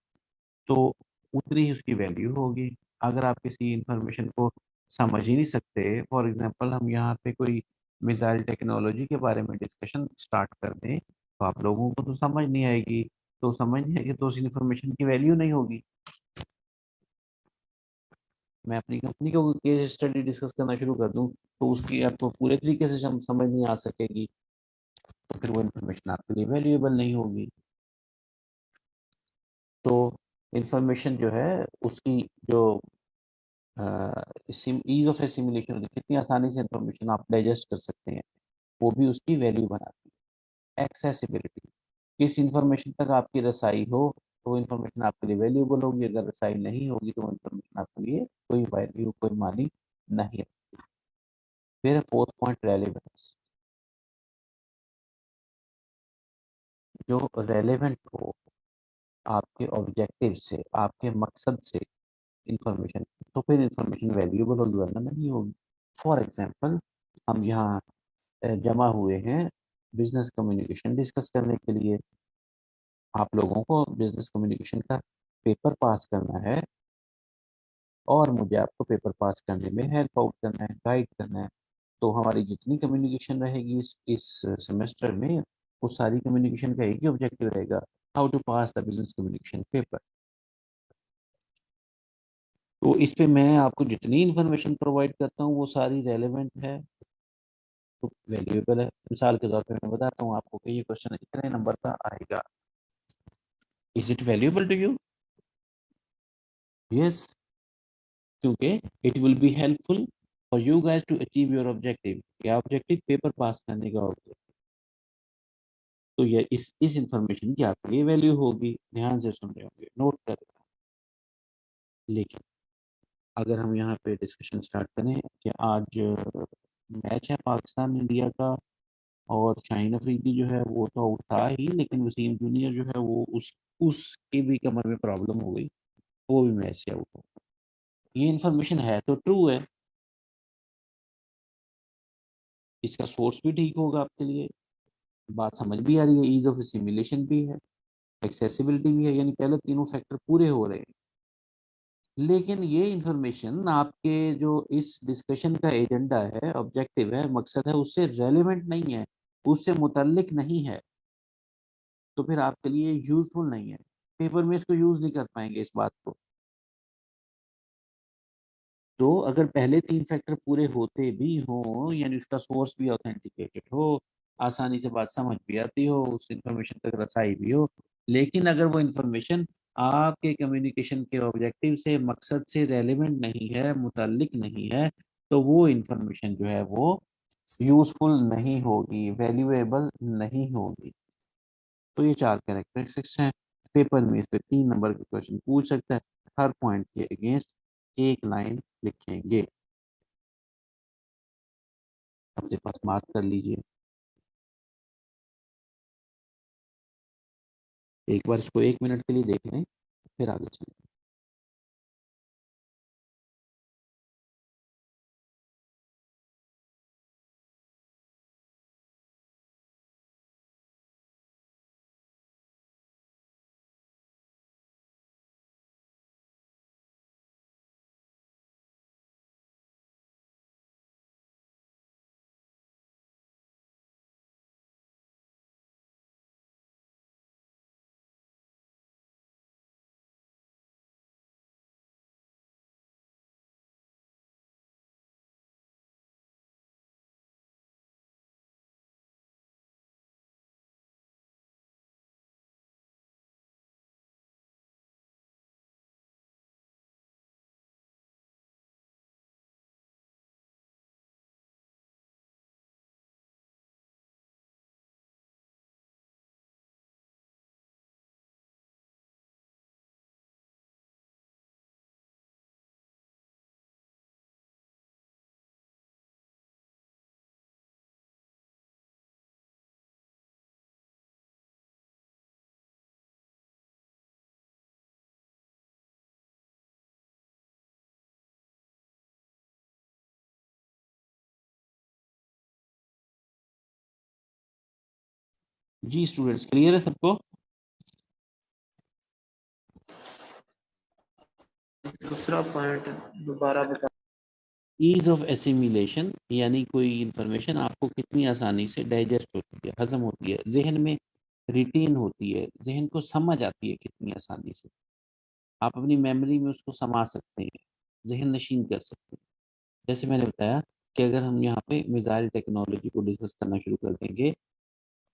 तो उतनी ही उसकी वैल्यू होगी। अगर आप किसी इंफॉर्मेशन को समझ ही नहीं सकते, फॉर एग्जांपल हम यहाँ पे कोई मिसाइल टेक्नोलॉजी के बारे में डिस्कशन स्टार्ट कर दें, तो आप लोगों को तो समझ नहीं आएगी, तो समझ नहीं आएगी तो उस इंफॉर्मेशन की वैल्यू नहीं होगी। मैं अपनी कंपनी को केस स्टडी डिस्कस करना शुरू कर दूं, तो उसकी आपको पूरे तरीके से समझ नहीं आ सकेगी, तो फिर वो इन्फॉर्मेशन आपके लिए वैल्यूएबल नहीं होगी। तो इंफॉर्मेशन जो है उसकी जो ईज ऑफ एसिमिलेशन होती है, कितनी आसानी से इंफॉर्मेशन आप डाइजेस्ट कर सकते हैं, वो भी उसकी वैल्यू बनाती है। एक्सेसिबिलिटी, किस इंफॉर्मेशन तक आपकी रसाई हो तो वो इंफॉर्मेशन आपके लिए वैल्यूएबल होगी, अगर रसाई नहीं होगी तो वो इंफॉर्मेशन आपके लिए कोई वैल्यू, कोई मानी नहीं है। फिर फोर्थ पॉइंट, रेलेवेंस। जो रेलेवेंट हो आपके ऑब्जेक्टिव से, आपके मकसद से इंफॉर्मेशन, तो फिर इंफॉर्मेशन वैल्यूएबल होगी, वरना नहीं होगी। फॉर एग्जांपल हम यहाँ जमा हुए हैं बिजनेस कम्युनिकेशन डिस्कस करने के लिए। आप लोगों को बिजनेस कम्युनिकेशन का पेपर पास करना है और मुझे आपको पेपर पास करने में हेल्प आउट करना है, गाइड करना है। तो हमारी जितनी कम्युनिकेशन रहेगी इस सेमेस्टर में, वो सारी कम्युनिकेशन का एक ही ऑब्जेक्टिव रहेगा, how to pass the business communication paper. तो इस पे मैं आपको जितनी इन्फॉर्मेशन प्रोवाइड करता हूँ वो सारी रेलेवेंट है, तो वैल्यूएबल है। मिसाल के तौर पे मैं बताता हूँ आपको कि ये क्वेश्चन इतने नंबर का आएगा, is it valuable to you? Yes, क्योंकि it will be helpful for you guys to achieve your objective. क्या ऑब्जेक्टिव? पेपर पास करने का ऑब्जेक्टिव। तो ये इस इंफॉर्मेशन की आपके लिए वैल्यू होगी। ध्यान से सुन रहे होंगे, नोट कर रहे होंगे। लेकिन अगर हम यहाँ पे डिस्कशन स्टार्ट करें कि आज मैच है पाकिस्तान इंडिया का, और शाहीन अफरीदी जो है वो तो आउट था ही, लेकिन वसीम जूनियर जो है वो उसके भी कमर में प्रॉब्लम हो गई, वो भी मैच से आउट हो। ये इन्फॉर्मेशन है तो ट्रू है, इसका सोर्स भी ठीक होगा आपके लिए, बात समझ भी आ रही है, ईज ऑफ सिमुलेशन भी है, एक्सेसिबिलिटी भी है, यानी पहले तीनों फैक्टर पूरे हो रहे हैं। लेकिन ये इंफॉर्मेशन आपके जो इस डिस्कशन का एजेंडा है, ऑब्जेक्टिव है, मकसद है, उससे रेलेवेंट नहीं है, उससे मुतल्लिक नहीं है, तो फिर आपके लिए यूजफुल नहीं है। पेपर में इसको यूज नहीं कर पाएंगे इस बात को। तो अगर पहले तीन फैक्टर पूरे होते भी हों, यानी उसका सोर्स भी ऑथेंटिकेटेड हो, आसानी से बात समझ भी आती हो, उस इंफॉर्मेशन तक रसाई भी हो, लेकिन अगर वो इंफॉर्मेशन आपके कम्युनिकेशन के ऑब्जेक्टिव से, मकसद से रेलेवेंट नहीं है, मुतल्लिक नहीं है, तो वो इंफॉर्मेशन जो है वो यूजफुल नहीं होगी, वैल्यूएबल नहीं होगी। तो ये चार कैरेक्टरिस्टिक्स हैं। पेपर में इस पे 3 नंबर के क्वेश्चन पूछ सकता है। हर पॉइंट के अगेंस्ट एक लाइन लिखेंगे। अपने पास मार्क कर लीजिए। एक बार इसको 1 मिनट के लिए देख लें, फिर आगे चलें। जी स्टूडेंट्स, क्लियर है सबको? दूसरा पॉइंट दोबारा बता। ईज ऑफ एसिमिलेशन, यानी कोई इंफॉर्मेशन आपको कितनी आसानी से डाइजेस्ट होती है, हजम होती है, जहन में रिटेन होती है, जहन को समझ आती है कितनी आसानी से, आप अपनी मेमोरी में उसको समा सकते हैं, जहन नशीन कर सकते हैं। जैसे मैंने बताया कि अगर हम यहाँ पे मिसाइल टेक्नोलॉजी को डिस्कस करना शुरू कर देंगे,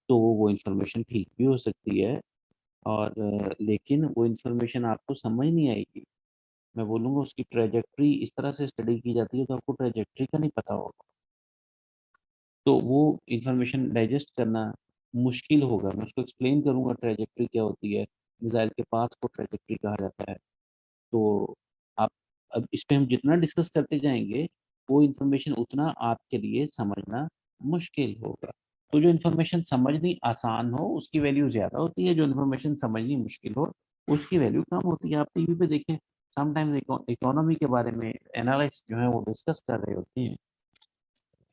तो वो इंफॉर्मेशन ठीक भी हो सकती है, और लेकिन वो इंफॉर्मेशन आपको समझ नहीं आएगी। मैं बोलूँगा उसकी ट्रेजेक्ट्री इस तरह से स्टडी की जाती है तो आपको ट्रेजेक्ट्री का नहीं पता होगा, तो वो इंफॉर्मेशन डाइजेस्ट करना मुश्किल होगा। मैं उसको एक्सप्लेन करूँगा ट्रेजेक्ट्री क्या होती है, मिसाइल के पाथ को ट्रेजेक्ट्री कहा जाता है। तो आप, अब इस पे हम जितना डिस्कस करते जाएंगे, वो इंफॉर्मेशन उतना आपके लिए समझना मुश्किल होगा। तो जो इन्फॉर्मेशन समझनी आसान हो उसकी वैल्यू ज़्यादा होती है, जो इन्फॉर्मेशन समझनी मुश्किल हो उसकी वैल्यू कम होती है। आप टीवी पे देखें, समटाइम्स इकोनॉमी के बारे में एनालिस्ट जो है वो डिस्कस कर रहे होते हैं,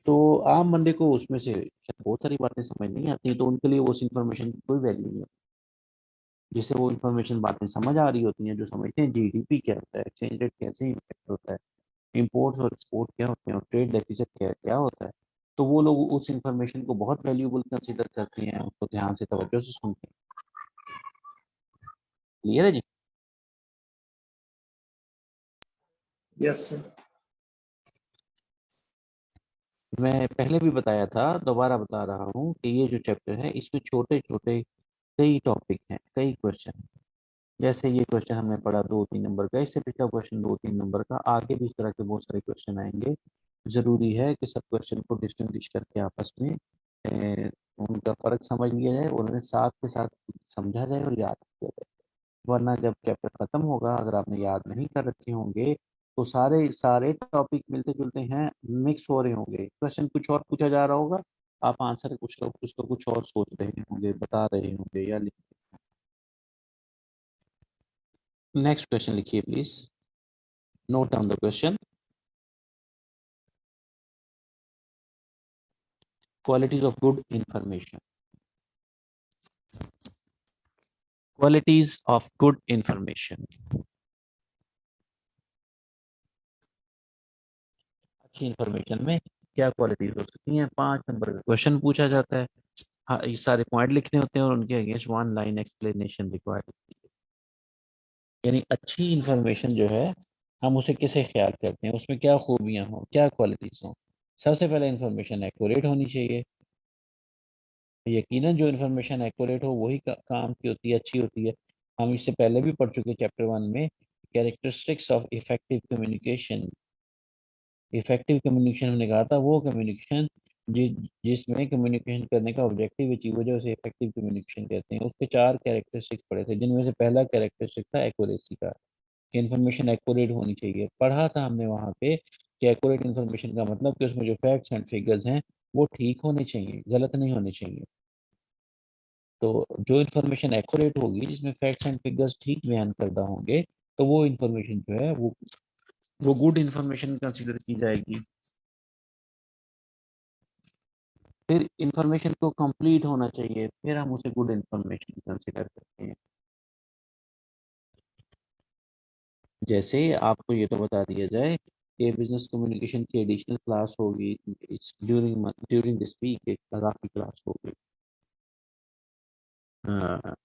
तो आम बंदे को उसमें से शायद बहुत सारी बातें समझ नहीं आती, तो उनके लिए उस इंफॉर्मेशन की कोई वैल्यू नहीं है। जिससे वो इंफॉर्मेशन बातें समझ आ रही होती हैं, जो समझते हैं जीडीपी क्या होता है, एक्सचेंज रेट कैसे इम्पैक्ट होता है, इंपोर्ट्स और एक्सपोर्ट क्या होते हैं, और ट्रेड डेफिसिट क्या क्या होता है, तो वो लोग उस इंफॉर्मेशन को बहुत वैल्यूबल कंसिडर करते हैं, उसको ध्यान से तवज्जो से सुनते हैं। क्लियर है जी? Yes sir. मैं पहले भी बताया था, दोबारा बता रहा हूँ कि ये जो चैप्टर है इसमें छोटे छोटे कई टॉपिक हैं, कई क्वेश्चन। जैसे ये क्वेश्चन हमने पढ़ा 2-3 नंबर का, इससे पिछला क्वेश्चन 2-3 नंबर का, आगे भी इस तरह के बहुत सारे क्वेश्चन आएंगे। जरूरी है कि सब क्वेश्चन को डिस्टिंग्विश करके आपस में उनका फर्क समझ लिया जाए, और उन्हें साथ के साथ समझा जाए और याद किया जाए। वरना जब चैप्टर खत्म होगा, अगर आपने याद नहीं कर रखे होंगे, तो सारे सारे टॉपिक मिलते जुलते हैं, मिक्स हो रहे होंगे, क्वेश्चन कुछ और पूछा जा रहा होगा, आप आंसर कुछ और सोच रहे होंगे, बता रहे होंगे या लिख। नेक्स्ट क्वेश्चन लिखिए please, note down the question. Qualities of good information. Qualities of good information. अच्छी इंफॉर्मेशन में क्या क्वालिटीज हो सकती हैं? 5 नंबर का क्वेश्चन पूछा जाता है। हाँ, ये सारे पॉइंट लिखने होते हैं और उनके अगेंस्ट 1 लाइन एक्सप्लेनेशन रिक्वायर्ड होती है। यानी अच्छी इंफॉर्मेशन जो है, हम उसे कैसे ख्याल करते हैं, उसमें क्या खूबियां हों, क्या क्वालिटीज हों। सबसे पहले इंफॉर्मेशन एक्यूरेट होनी चाहिए। यकीनन जो इन्फॉर्मेशन एक्यूरेट हो वही काम की होती है, अच्छी होती है। हम इससे पहले भी पढ़ चुके चैप्टर 1 में, characteristics of effective communication. Effective communication हमने कहा था वो कम्युनिकेशन जिसमें कम्युनिकेशन करने का ऑब्जेक्टिव अचीव हो जाए, उसे इफेक्टिव कम्युनिकेशन कहते हैं। उसके 4 कैरेक्टरिस्टिक्स पढ़े थे, जिनमें से पहला कैरेक्टरिस्टिक था एक्यूरेसी का, कि इन्फॉर्मेशन एक्यूरेट होनी चाहिए। पढ़ा था हमने वहाँ पे कि एक्यूरेट इन्फॉर्मेशन का मतलब कि उसमें जो फैक्ट्स एंड फिगर्स हैं वो ठीक होने चाहिए, गलत नहीं होने चाहिए। तो जो इन्फॉर्मेशन एक्यूरेट होगी, जिसमें फैक्ट्स एंड फिगर्स ठीक बयान करदा होंगे, तो वो इन्फॉर्मेशन जो है वो गुड इन्फॉर्मेशन कंसीडर की जाएगी। फिर इंफॉर्मेशन को कंप्लीट होना चाहिए, फिर हम उसे गुड इंफॉर्मेशन कंसीडर करते हैं। जैसे आपको ये तो बता दिया जाए कि बिजनेस कम्युनिकेशन की एडिशनल क्लास होगी, ड्यूरिंग दिस वीक एक काफी क्लास होगी। हाँ,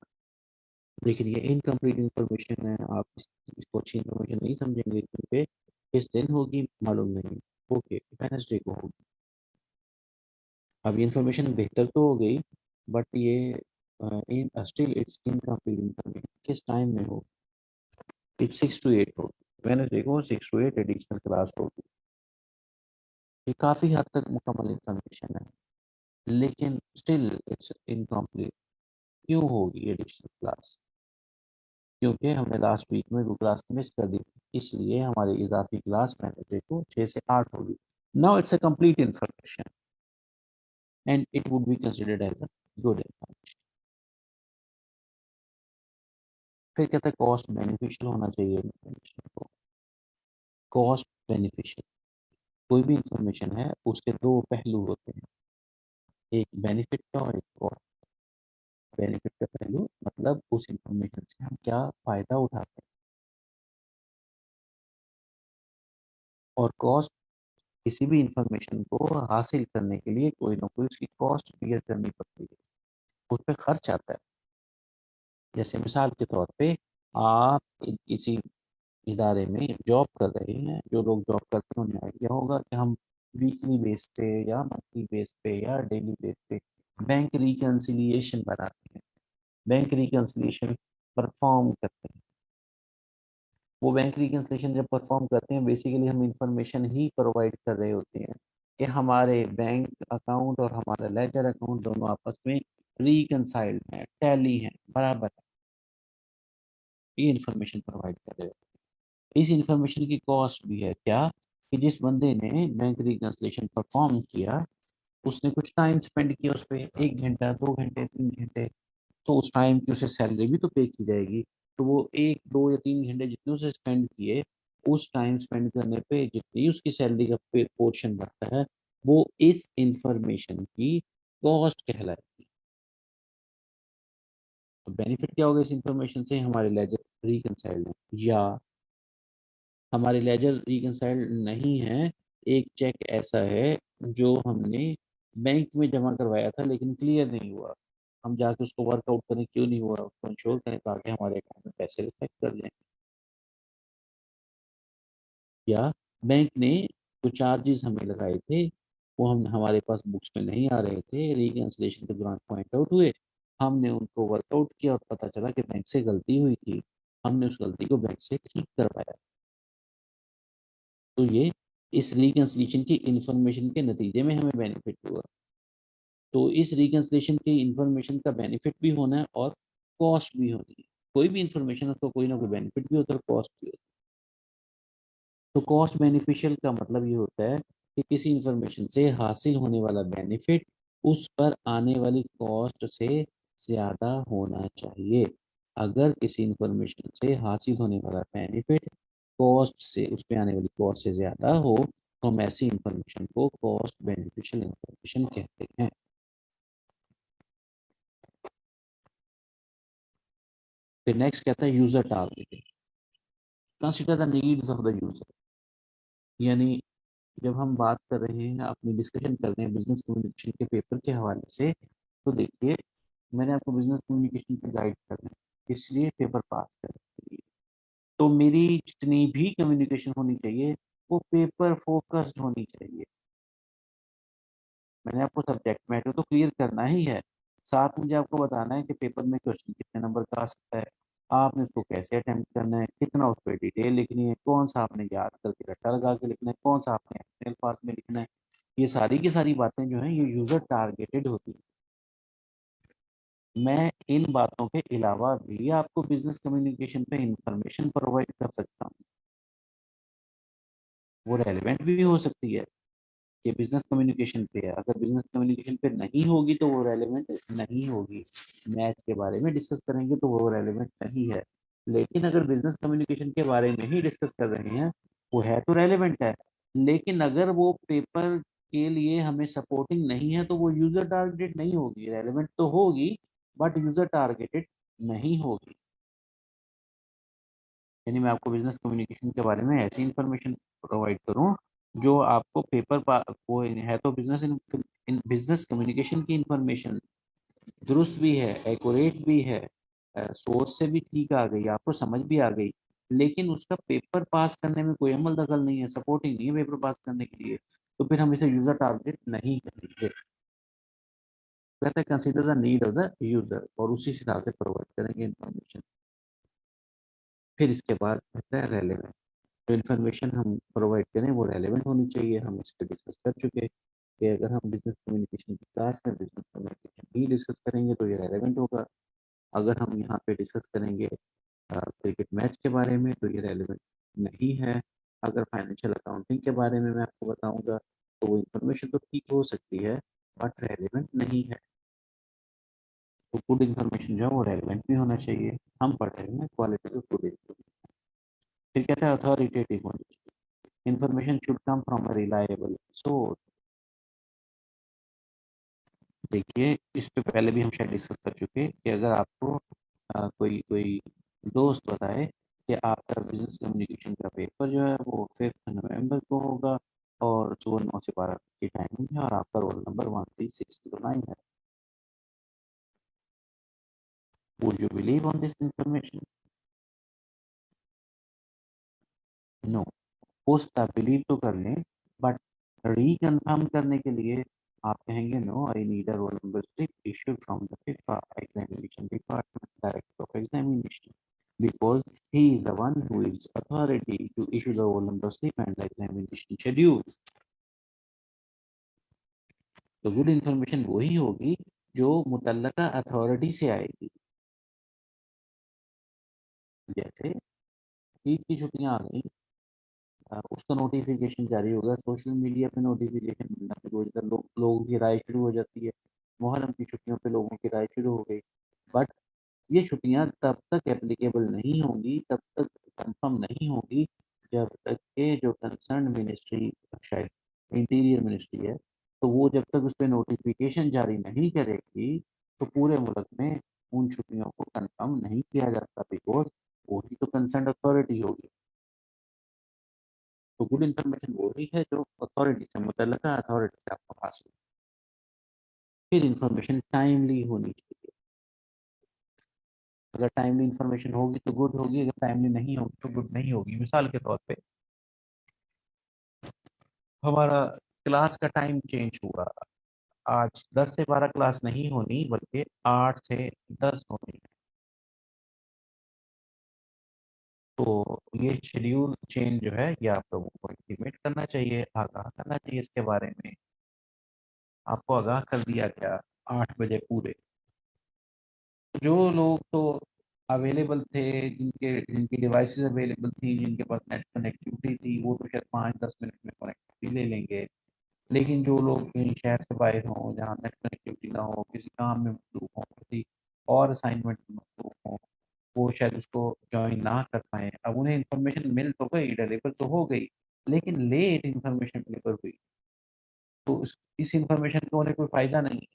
लेकिन ये इनकम्प्लीट इंफॉर्मेशन है, आप इसको अच्छी इंफॉर्मेशन नहीं समझेंगे, क्योंकि किस दिन होगी मालूम नहीं। ओके, वेडनेसडे को होगी। अब ये इंफॉर्मेशन बेहतर तो हो गई, बट ये in still it's incomplete information. किस टाइम में हो? इट्स 6 to 8 होगी, वेडनेसडे को 6 to 8 एडिशनल क्लास होगी। ये काफ़ी हद तक मुकम्मल इंफॉर्मेशन है, लेकिन स्टिल इट्स इनकम्प्लीट। क्यों होगी एडिशनल क्लास? क्योंकि हमने लास्ट वीक में 2 क्लास मिस कर दी थी, इसलिए हमारी इजाफी क्लास वेडनेसडे को 6 से 8 होगी। Now it's a complete information and it would be considered as a good information. फिर कहते हैं कॉस्ट बेनिफिशियल होना चाहिए इंफॉर्मेशन को। कॉस्ट बेनिफिशियल, कोई भी इंफॉर्मेशन है उसके 2 पहलू होते हैं, एक बेनिफिट का और एक कॉस्ट। बेनिफिट का पहलू मतलब उस इंफॉर्मेशन से हम क्या फायदा उठाते हैं, और कॉस्ट, किसी भी इंफॉर्मेशन को हासिल करने के लिए कोई ना कोई उसकी कॉस्ट बियर करनी पड़ती है, उस पर खर्च आता है। जैसे मिसाल के तौर पे आप किसी इदारे में जॉब कर रहे हैं, जो लोग जॉब करते हैं उन्हें आइडिया होगा कि हम वीकली बेस पे या मंथली बेस पे या डेली बेस पे बैंक रिकन्सिलिएशन बनाते हैं, बैंक रिकन्सिलिएशन परफॉर्म करते हैं। वो बैंक रिकन्सिलिएशन जब परफॉर्म करते हैं, बेसिकली हम इंफॉर्मेशन ही प्रोवाइड कर रहे होते हैं कि हमारे बैंक अकाउंट और हमारा लेजर अकाउंट दोनों आपस में रिकनसाइल्ड हैं, टैली हैं, बराबर है। ये इंफॉर्मेशन प्रोवाइड कर रहे होते हैं। इस इंफॉर्मेशन की कॉस्ट भी है क्या, कि जिस बंदे ने बैंक रिकन्सिलिएशन परफॉर्म किया, उसने कुछ टाइम स्पेंड किया उस पर, 1 घंटा, 2 घंटे, 3 घंटे, तो उस टाइम की उसे सैलरी भी तो पे की जाएगी। तो वो 1, 2 या 3 घंटे जितने उसे स्पेंड किए, उस टाइम स्पेंड करने पे जितनी उसकी सैलरी का पोर्शन बनता है, वो इस इंफॉर्मेशन की कॉस्ट कहलाएगी। तो बेनिफिट क्या होगा इस इंफॉर्मेशन से? हमारे लेजर रिकंसाइल्ड है या हमारे लेजर रिकंसाइल्ड नहीं है। एक चेक ऐसा है जो हमने बैंक में जमा करवाया था लेकिन क्लियर नहीं हुआ, हम जाके उसको वर्कआउट करें क्यों नहीं हुआ, उसको इंश्योर करें ताकि हमारे अकाउंट में पैसे रिफ्लेक्ट कर जाएं। या बैंक ने जो चार्जेस हमें लगाए थे वो हम हमारे पास बुक्स में नहीं आ रहे थे, रिकंसिलिएशन के दौरान पॉइंट आउट हुए, हमने उनको वर्कआउट किया और पता चला कि बैंक से गलती हुई थी, हमने उस गलती को बैंक से ठीक करवाया। तो ये इस रिकंसिलिएशन की इंफॉर्मेशन के नतीजे में हमें बेनिफिट हुआ। तो इस रिकंसिलिएशन की इंफॉर्मेशन का बेनिफिट भी होना है और कॉस्ट भी होनी है। कोई भी इंफॉर्मेशन उसको कोई ना कोई बेनिफिट भी होता है और कॉस्ट भी होता है। तो कॉस्ट बेनिफिशियल का मतलब ये होता है कि किसी इंफॉर्मेशन से हासिल होने वाला बेनिफिट उस पर आने वाली कॉस्ट से ज़्यादा होना चाहिए। अगर किसी इंफॉर्मेशन से हासिल होने वाला बेनिफिट कॉस्ट से, उस पर आने वाली कॉस्ट से ज़्यादा हो तो हम ऐसी इंफॉर्मेशन को कॉस्ट बेनिफिशियल इंफॉर्मेशन कहते हैं। फिर नेक्स्ट कहता है user targeting. Consider the needs of the user. यानी जब हम बात कर रहे हैं, अपनी डिस्कशन कर रहे हैं बिजनेस कम्युनिकेशन के पेपर के हवाले से, तो देखिए मैंने आपको बिजनेस कम्युनिकेशन की गाइड करना है, इसलिए पेपर पास करने के लिए। तो मेरी जितनी भी कम्युनिकेशन होनी चाहिए वो पेपर फोकस्ड होनी चाहिए। मैंने आपको सब्जेक्ट मैटर तो क्लियर करना ही है, साथ मुझे आपको बताना है कि पेपर में क्वेश्चन कितने नंबर का आ सकता है, आपने उसको कैसे अटेम्प्ट करना है, कितना उस पर डिटेल लिखनी है, कौन सा आपने याद करके रट्टा लगा के लिखना है, कौन सा आपने अपने अल्फाज में लिखना है। ये सारी की सारी बातें जो हैं ये यूजर टारगेटेड होती हैं। मैं इन बातों के अलावा भी आपको बिजनेस कम्युनिकेशन पे इंफॉर्मेशन प्रोवाइड कर सकता हूँ, वो रेलिवेंट भी हो सकती है कि बिजनेस कम्युनिकेशन पे है। अगर बिजनेस कम्युनिकेशन पे नहीं होगी तो वो रेलेवेंट नहीं होगी। मैथ के बारे में डिस्कस करेंगे तो वो रेलेवेंट नहीं है। लेकिन अगर बिजनेस कम्युनिकेशन के बारे में ही डिस्कस कर रहे हैं, वो है तो रेलेवेंट है। लेकिन अगर वो पेपर के लिए हमें सपोर्टिंग नहीं है तो वो यूजर टारगेटेड नहीं होगी, रेलेवेंट तो होगी बट यूजर टारगेटेड नहीं होगी। यानी मैं आपको बिजनेस कम्युनिकेशन के बारे में ऐसी इंफॉर्मेशन प्रोवाइड करूं जो आपको वो है तो बिजनेस कम्युनिकेशन की इंफॉर्मेशन दुरुस्त भी है, एक्यूरेट भी है, सोर्स से भी ठीक आ गई, आपको समझ भी आ गई, लेकिन उसका पेपर पास करने में कोई अमल दखल नहीं है, सपोर्टिंग नहीं है पेपर पास करने के लिए, तो फिर हम इसे यूजर टारगेट नहीं करेंगे। कहते हैं consider the need of the user और उसी हिसाब से प्रोवाइड करेंगे इंफॉर्मेशन। फिर इसके बाद कहता है रेलेवेंट। जो इन्फॉर्मेशन हम प्रोवाइड करें वो रेलेवेंट होनी चाहिए। हम इस पर डिस्कस कर चुके कि अगर हम बिजनेस कम्युनिकेशन की क्लास में बिजनेस कम्युनिकेशन ही डिस्कस करेंगे तो ये रेलेवेंट होगा। अगर हम यहाँ पे डिस्कस करेंगे क्रिकेट मैच के बारे में तो ये रेलेवेंट नहीं है। अगर फाइनेंशियल अकाउंटिंग के बारे में मैं आपको बताऊंगा तो वो इन्फॉर्मेशन तो ठीक हो सकती है बट रेलेवेंट नहीं है। तो गुड इन्फॉर्मेशन जो है वो रेलेवेंट भी होना चाहिए। हम पढ़ रहे हैं क्वालिटी ऑफ गुड इन्फॉर्मेशन। फिर कहते हैं अथॉरिटेटिव होनी चाहिए। Information should come from a reliable source. देखिए इस पे पहले भी हम शायद डिस्कस कर चुके कि अगर आपको कोई कोई दोस्त बताए कि आपका बिजनेस कम्युनिकेशन का पेपर जो है वो 5 नवंबर को होगा और सुबह 9 से 12 की टाइमिंग है और आपका रोल नंबर 13609 है, would you believe on this information? No. पोस्ट आप बिलीव तो कर लें बट रिकन्फर्म करने के लिए आप कहेंगे no, I need a roll number slip issued from the FIFA examination department director of examination because he is the one who is authority to issue the roll number slip and the examination schedule. तो good information वही होगी जो मुतल्लका authority से आएगी। जैसे ईद की छुट्टियां आ गई, उसका नोटिफिकेशन जारी होगा, सोशल मीडिया पे नोटिफिकेशन मिलना शुरू हो जाता है, लोगों की राय शुरू हो जाती है। मुहर्रम की छुट्टियों पे लोगों की राय शुरू हो गई बट ये छुट्टियां तब तक एप्लीकेबल नहीं होंगी, तब तक कंफर्म नहीं होगी जब तक के जो कंसर्न मिनिस्ट्री, शायद इंटीरियर मिनिस्ट्री है, तो वो जब तक उस पर नोटिफिकेशन जारी नहीं करेगी तो पूरे मुल्क में उन छुट्टियों को कंफर्म नहीं किया जाता, बिकॉज वही तो कंसर्न अथॉरिटी होगी। तो गुड इन्फॉर्मेशन वो ही है जो अथॉरिटी से मुतल्लिका अथॉरिटी से आपको हासिल हो। फिर इंफॉर्मेशन टाइमली होनी चाहिए। अगर टाइमली इंफॉर्मेशन होगी तो गुड होगी, अगर टाइमली नहीं होगी तो गुड नहीं होगी। मिसाल के तौर पे हमारा क्लास का टाइम चेंज हुआ, आज 10 से 12 क्लास नहीं होनी बल्कि 8 से 10 होनी है। तो ये शेड्यूल चेंज जो है ये आप लोगों को इंटीमेट करना चाहिए, आगाह करना चाहिए इसके बारे में। आपको आगाह कर दिया गया 8 बजे पूरे। जो लोग तो अवेलेबल थे, जिनके जिनकी डिवाइसेस अवेलेबल थी, जिनके पास नेट कनेक्टिविटी थी, वो तो शायद 5-10 मिनट में कनेक्टिविटी ले लेंगे। लेकिन जो लोग कहीं शहर से बाहर हों, जहाँ नेट कनेक्टिविटी ना हो, किसी काम में मसरूफ हों, किसी और असाइनमेंट में मसरूफ हों, वो शायद उसको ज्वाइन ना कर पाए। अब उन्हें इंफॉर्मेशन मिल तो गई, डिलीवर तो हो गई, लेकिन लेट इंफॉर्मेशन डिलीवर हुई, तो इस इंफॉर्मेशन का उन्हें कोई फ़ायदा नहीं है।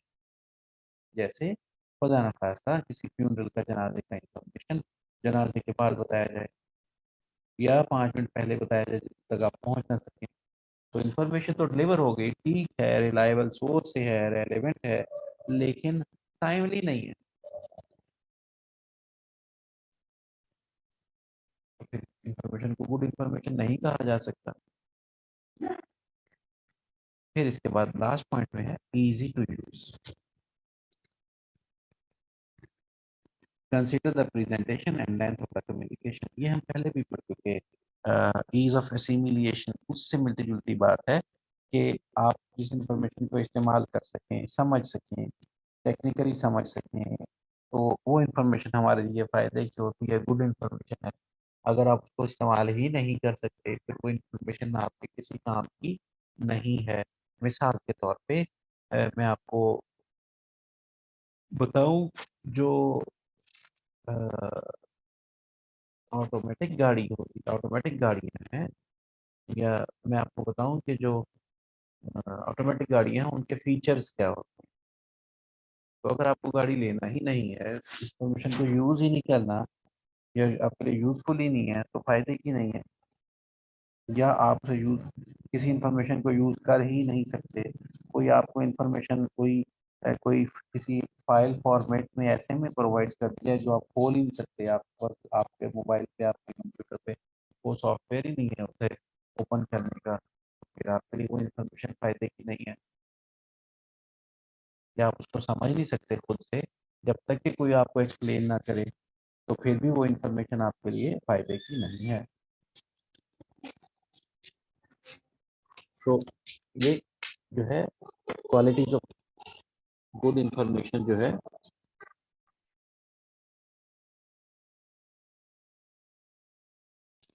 जैसे खुदा न खास्ता किसी फ्यूनरल का जनाजे का इंफॉर्मेशन जनाजे के बाद बताया जाए या 5 मिनट पहले बताया जाए जब तक आप पहुंच ना सकें। तो इन्फॉर्मेशन तो डिलीवर हो गई, ठीक है, रिलायबल सोर्स से है, रेलेवेंट है, लेकिन टाइमली नहीं है। तो फिर इंफॉर्मेशन को गुड इंफॉर्मेशन नहीं कहा जा सकता। फिर इसके बाद लास्ट पॉइंट में है easy to use. Consider the presentation and length of the communication. ये हम पहले भी पढ़ चुके हैं। ईज ऑफ एसिमिलिएशन उससे मिलती जुलती बात है कि आप जिस इंफॉर्मेशन को इस्तेमाल कर सकें, समझ सकें, टेक्निकली समझ सकें, तो वो इंफॉर्मेशन हमारे लिए फ़ायदे की होती है, गुड इंफॉर्मेशन है। अगर आप उसको इस्तेमाल ही नहीं कर सकते फिर वो इंफॉर्मेशन आपके किसी काम की नहीं है। मिसाल के तौर पे मैं आपको बताऊं, जो ऑटोमेटिक गाड़ी होती है, ऑटोमेटिक गाड़ियाँ हैं, या मैं आपको बताऊं कि जो ऑटोमेटिक गाड़ियाँ हैं उनके फीचर्स क्या होते हैं। तो अगर आपको गाड़ी लेना ही नहीं है, इंफॉर्मेशन को यूज़ ही नहीं करना, या आपके लिए यूज़फुल ही नहीं है, तो फायदे की नहीं है। या आप उसे यूज़ किसी इंफॉर्मेशन को यूज़ कर ही नहीं सकते, कोई आपको इंफॉर्मेशन कोई किसी फाइल फॉर्मेट में ऐसे में प्रोवाइड कर दिया है जो आप खोल ही नहीं सकते। आप बस आपके मोबाइल पे, आपके कंप्यूटर पे वो सॉफ्टवेयर ही नहीं है उसे ओपन करने का, फिर आपके लिए वो इंफॉर्मेशन फायदे की नहीं है, या आप उसको समझ नहीं सकते खुद से। जब तक कि कोई आपको एक्सप्लेन ना करे तो फिर भी वो इंफॉर्मेशन आपके लिए फायदे की नहीं है। तो ये जो है क्वालिटीज ऑफ गुड इंफॉर्मेशन जो है,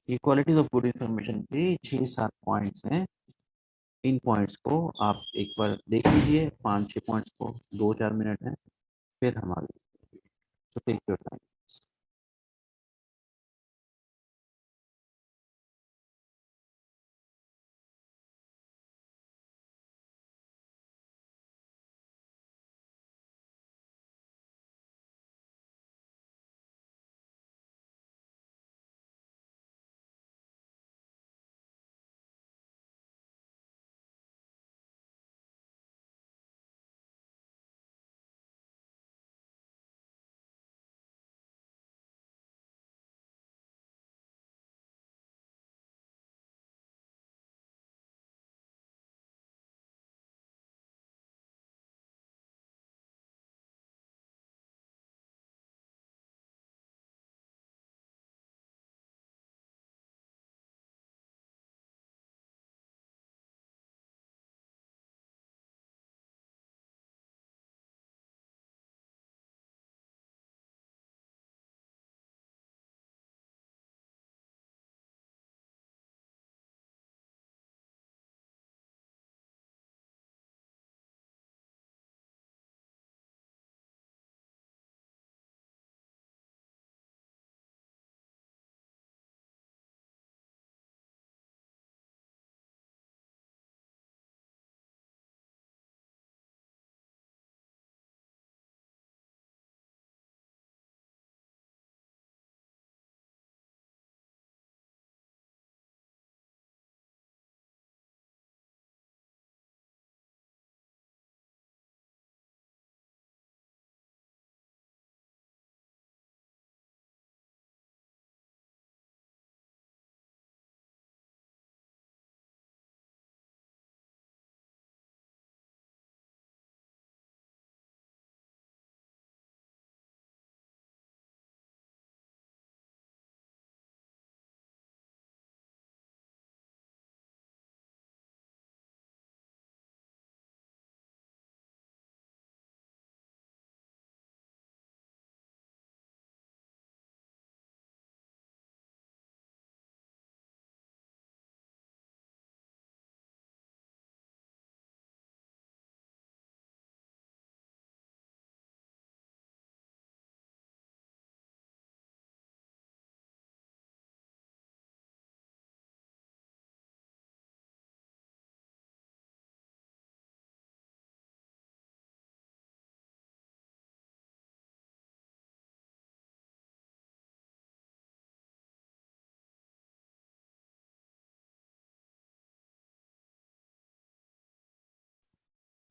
ये क्वालिटीज ऑफ गुड इंफॉर्मेशन के 6-7 पॉइंट्स हैं। इन पॉइंट्स को आप एक बार देख लीजिए, 5-6 पॉइंट्स को, 2-4 मिनट हैं, फिर हम आगे। तो take your time.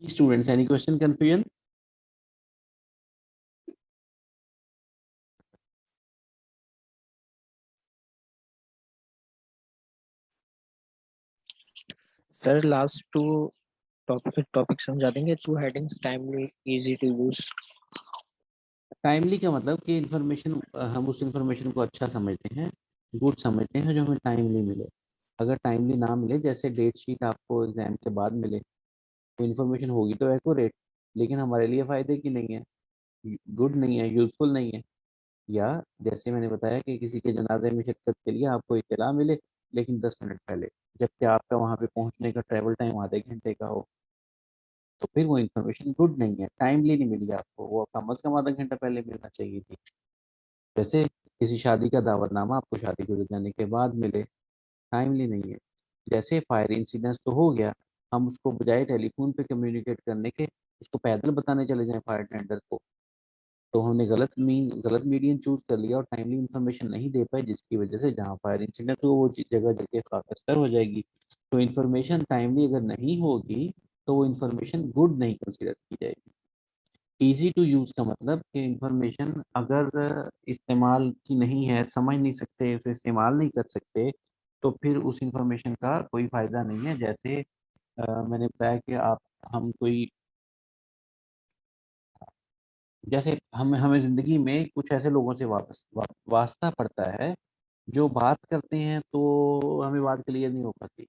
Students, any question, confusion? Sir last two topic समझा देंगे, 2 headings, timely, easy to use. Timely का मतलब कि इंफॉर्मेशन, हम उस इंफॉर्मेशन को अच्छा समझते हैं, गुड समझते हैं जो हमें टाइमली मिले। अगर टाइमली ना मिले, जैसे डेट शीट आपको एग्जाम के बाद मिले, तो इन्फॉर्मेशन होगी तो एक्यूरेट, लेकिन हमारे लिए फ़ायदे की नहीं है, गुड नहीं है, यूजफुल नहीं है। या जैसे मैंने बताया कि किसी के जनाजे में शिरकत के लिए आपको इत्तला मिले लेकिन 10 मिनट पहले, जबकि आपका वहाँ पे पहुँचने का ट्रैवल टाइम आधे घंटे का हो, तो फिर वो इन्फॉर्मेशन गुड नहीं है, टाइमली नहीं मिली आपको, वो कम से कम आधा घंटा पहले मिलना चाहिए थी। जैसे किसी शादी का दावतनामा आपको शादी को जाने के बाद मिले, टाइमली नहीं है। जैसे फायर इंसिडेंस तो हो गया, हम उसको बजाय टेलीफोन पे कम्युनिकेट करने के उसको पैदल बताने चले जाएं फायर टेंडर को, तो हमने गलत मीडियम चूज कर लिया और टाइमली इन्फॉर्मेशन नहीं दे पाए, जिसकी वजह से जहाँ फायर इंसिडेंट हो वो जगह जगह खाकस्तर हो जाएगी। तो इन्फॉर्मेशन टाइमली अगर नहीं होगी तो वो इन्फॉर्मेशन गुड नहीं कंसिडर की जाएगी। इजी टू यूज़ का मतलब कि इंफॉर्मेशन अगर इस्तेमाल की नहीं है, समझ नहीं सकते, उसे इस्तेमाल नहीं कर सकते, तो फिर उस इंफॉर्मेशन का कोई फ़ायदा नहीं है। जैसे मैंने बताया कि आप हम कोई जैसे हम हमें ज़िंदगी में कुछ ऐसे लोगों से वास्ता पड़ता है जो बात करते हैं तो हमें बात क्लियर नहीं हो पाती,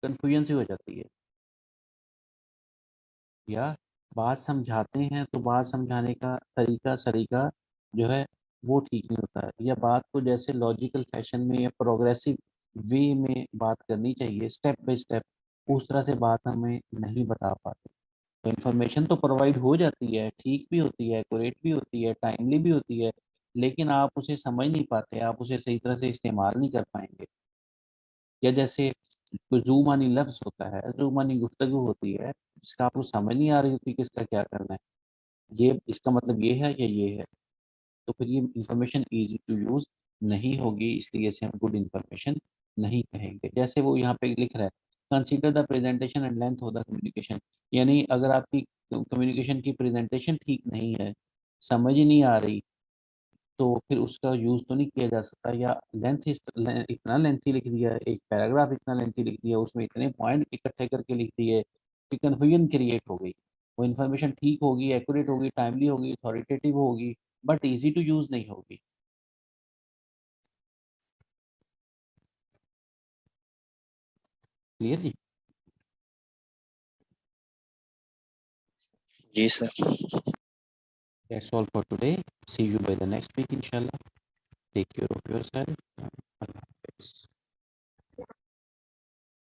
कन्फ्यूजन सी हो जाती है। या बात समझाते हैं तो बात समझाने का सलीका जो है वो ठीक नहीं होता है, या बात को जैसे लॉजिकल फैशन में या प्रोग्रेसिव वे में बात करनी चाहिए, स्टेप बाय स्टेप, उस तरह से बात हमें नहीं बता पाते। तो इन्फॉर्मेशन तो प्रोवाइड हो जाती है, ठीक भी होती है, एक्यूरेट भी होती है, टाइमली भी होती है, लेकिन आप उसे समझ नहीं पाते, आप उसे सही तरह से इस्तेमाल नहीं कर पाएंगे। या जैसे कोई ज़ुबानी लफ्ज़ होता है, ज़ुबानी गुफ्तगू होती है, जिसका आपको समझ नहीं आ रही होती कि इसका क्या करना है, ये इसका मतलब ये है या ये है, तो फिर ये इंफॉर्मेशन इजी टू यूज़ नहीं होगी, इसलिए इसे हम गुड इंफॉर्मेशन नहीं कहेंगे। जैसे वो यहाँ पे लिख रहा है, consider the presentation and length of the communication, यानी अगर आपकी कम्युनिकेशन की प्रेजेंटेशन ठीक नहीं है, समझ ही नहीं आ रही, तो फिर उसका यूज़ तो नहीं किया जा सकता। या इतना लेंथी लिख दिया, एक पैराग्राफ इतना लेंथी लिख दिया, उसमें इतने पॉइंट इकट्ठे करके लिख दिए कि कन्फ्यूजन क्रिएट हो गई। वो इन्फॉर्मेशन ठीक होगी, एक्यूरेट होगी, टाइमली होगी, अथॉरिटेटिव होगी, बट इजी टू यूज़ नहीं होगी। क्लियर जी? जी sir. That's all for today. See you by the next week, inshallah. Take care of yourself.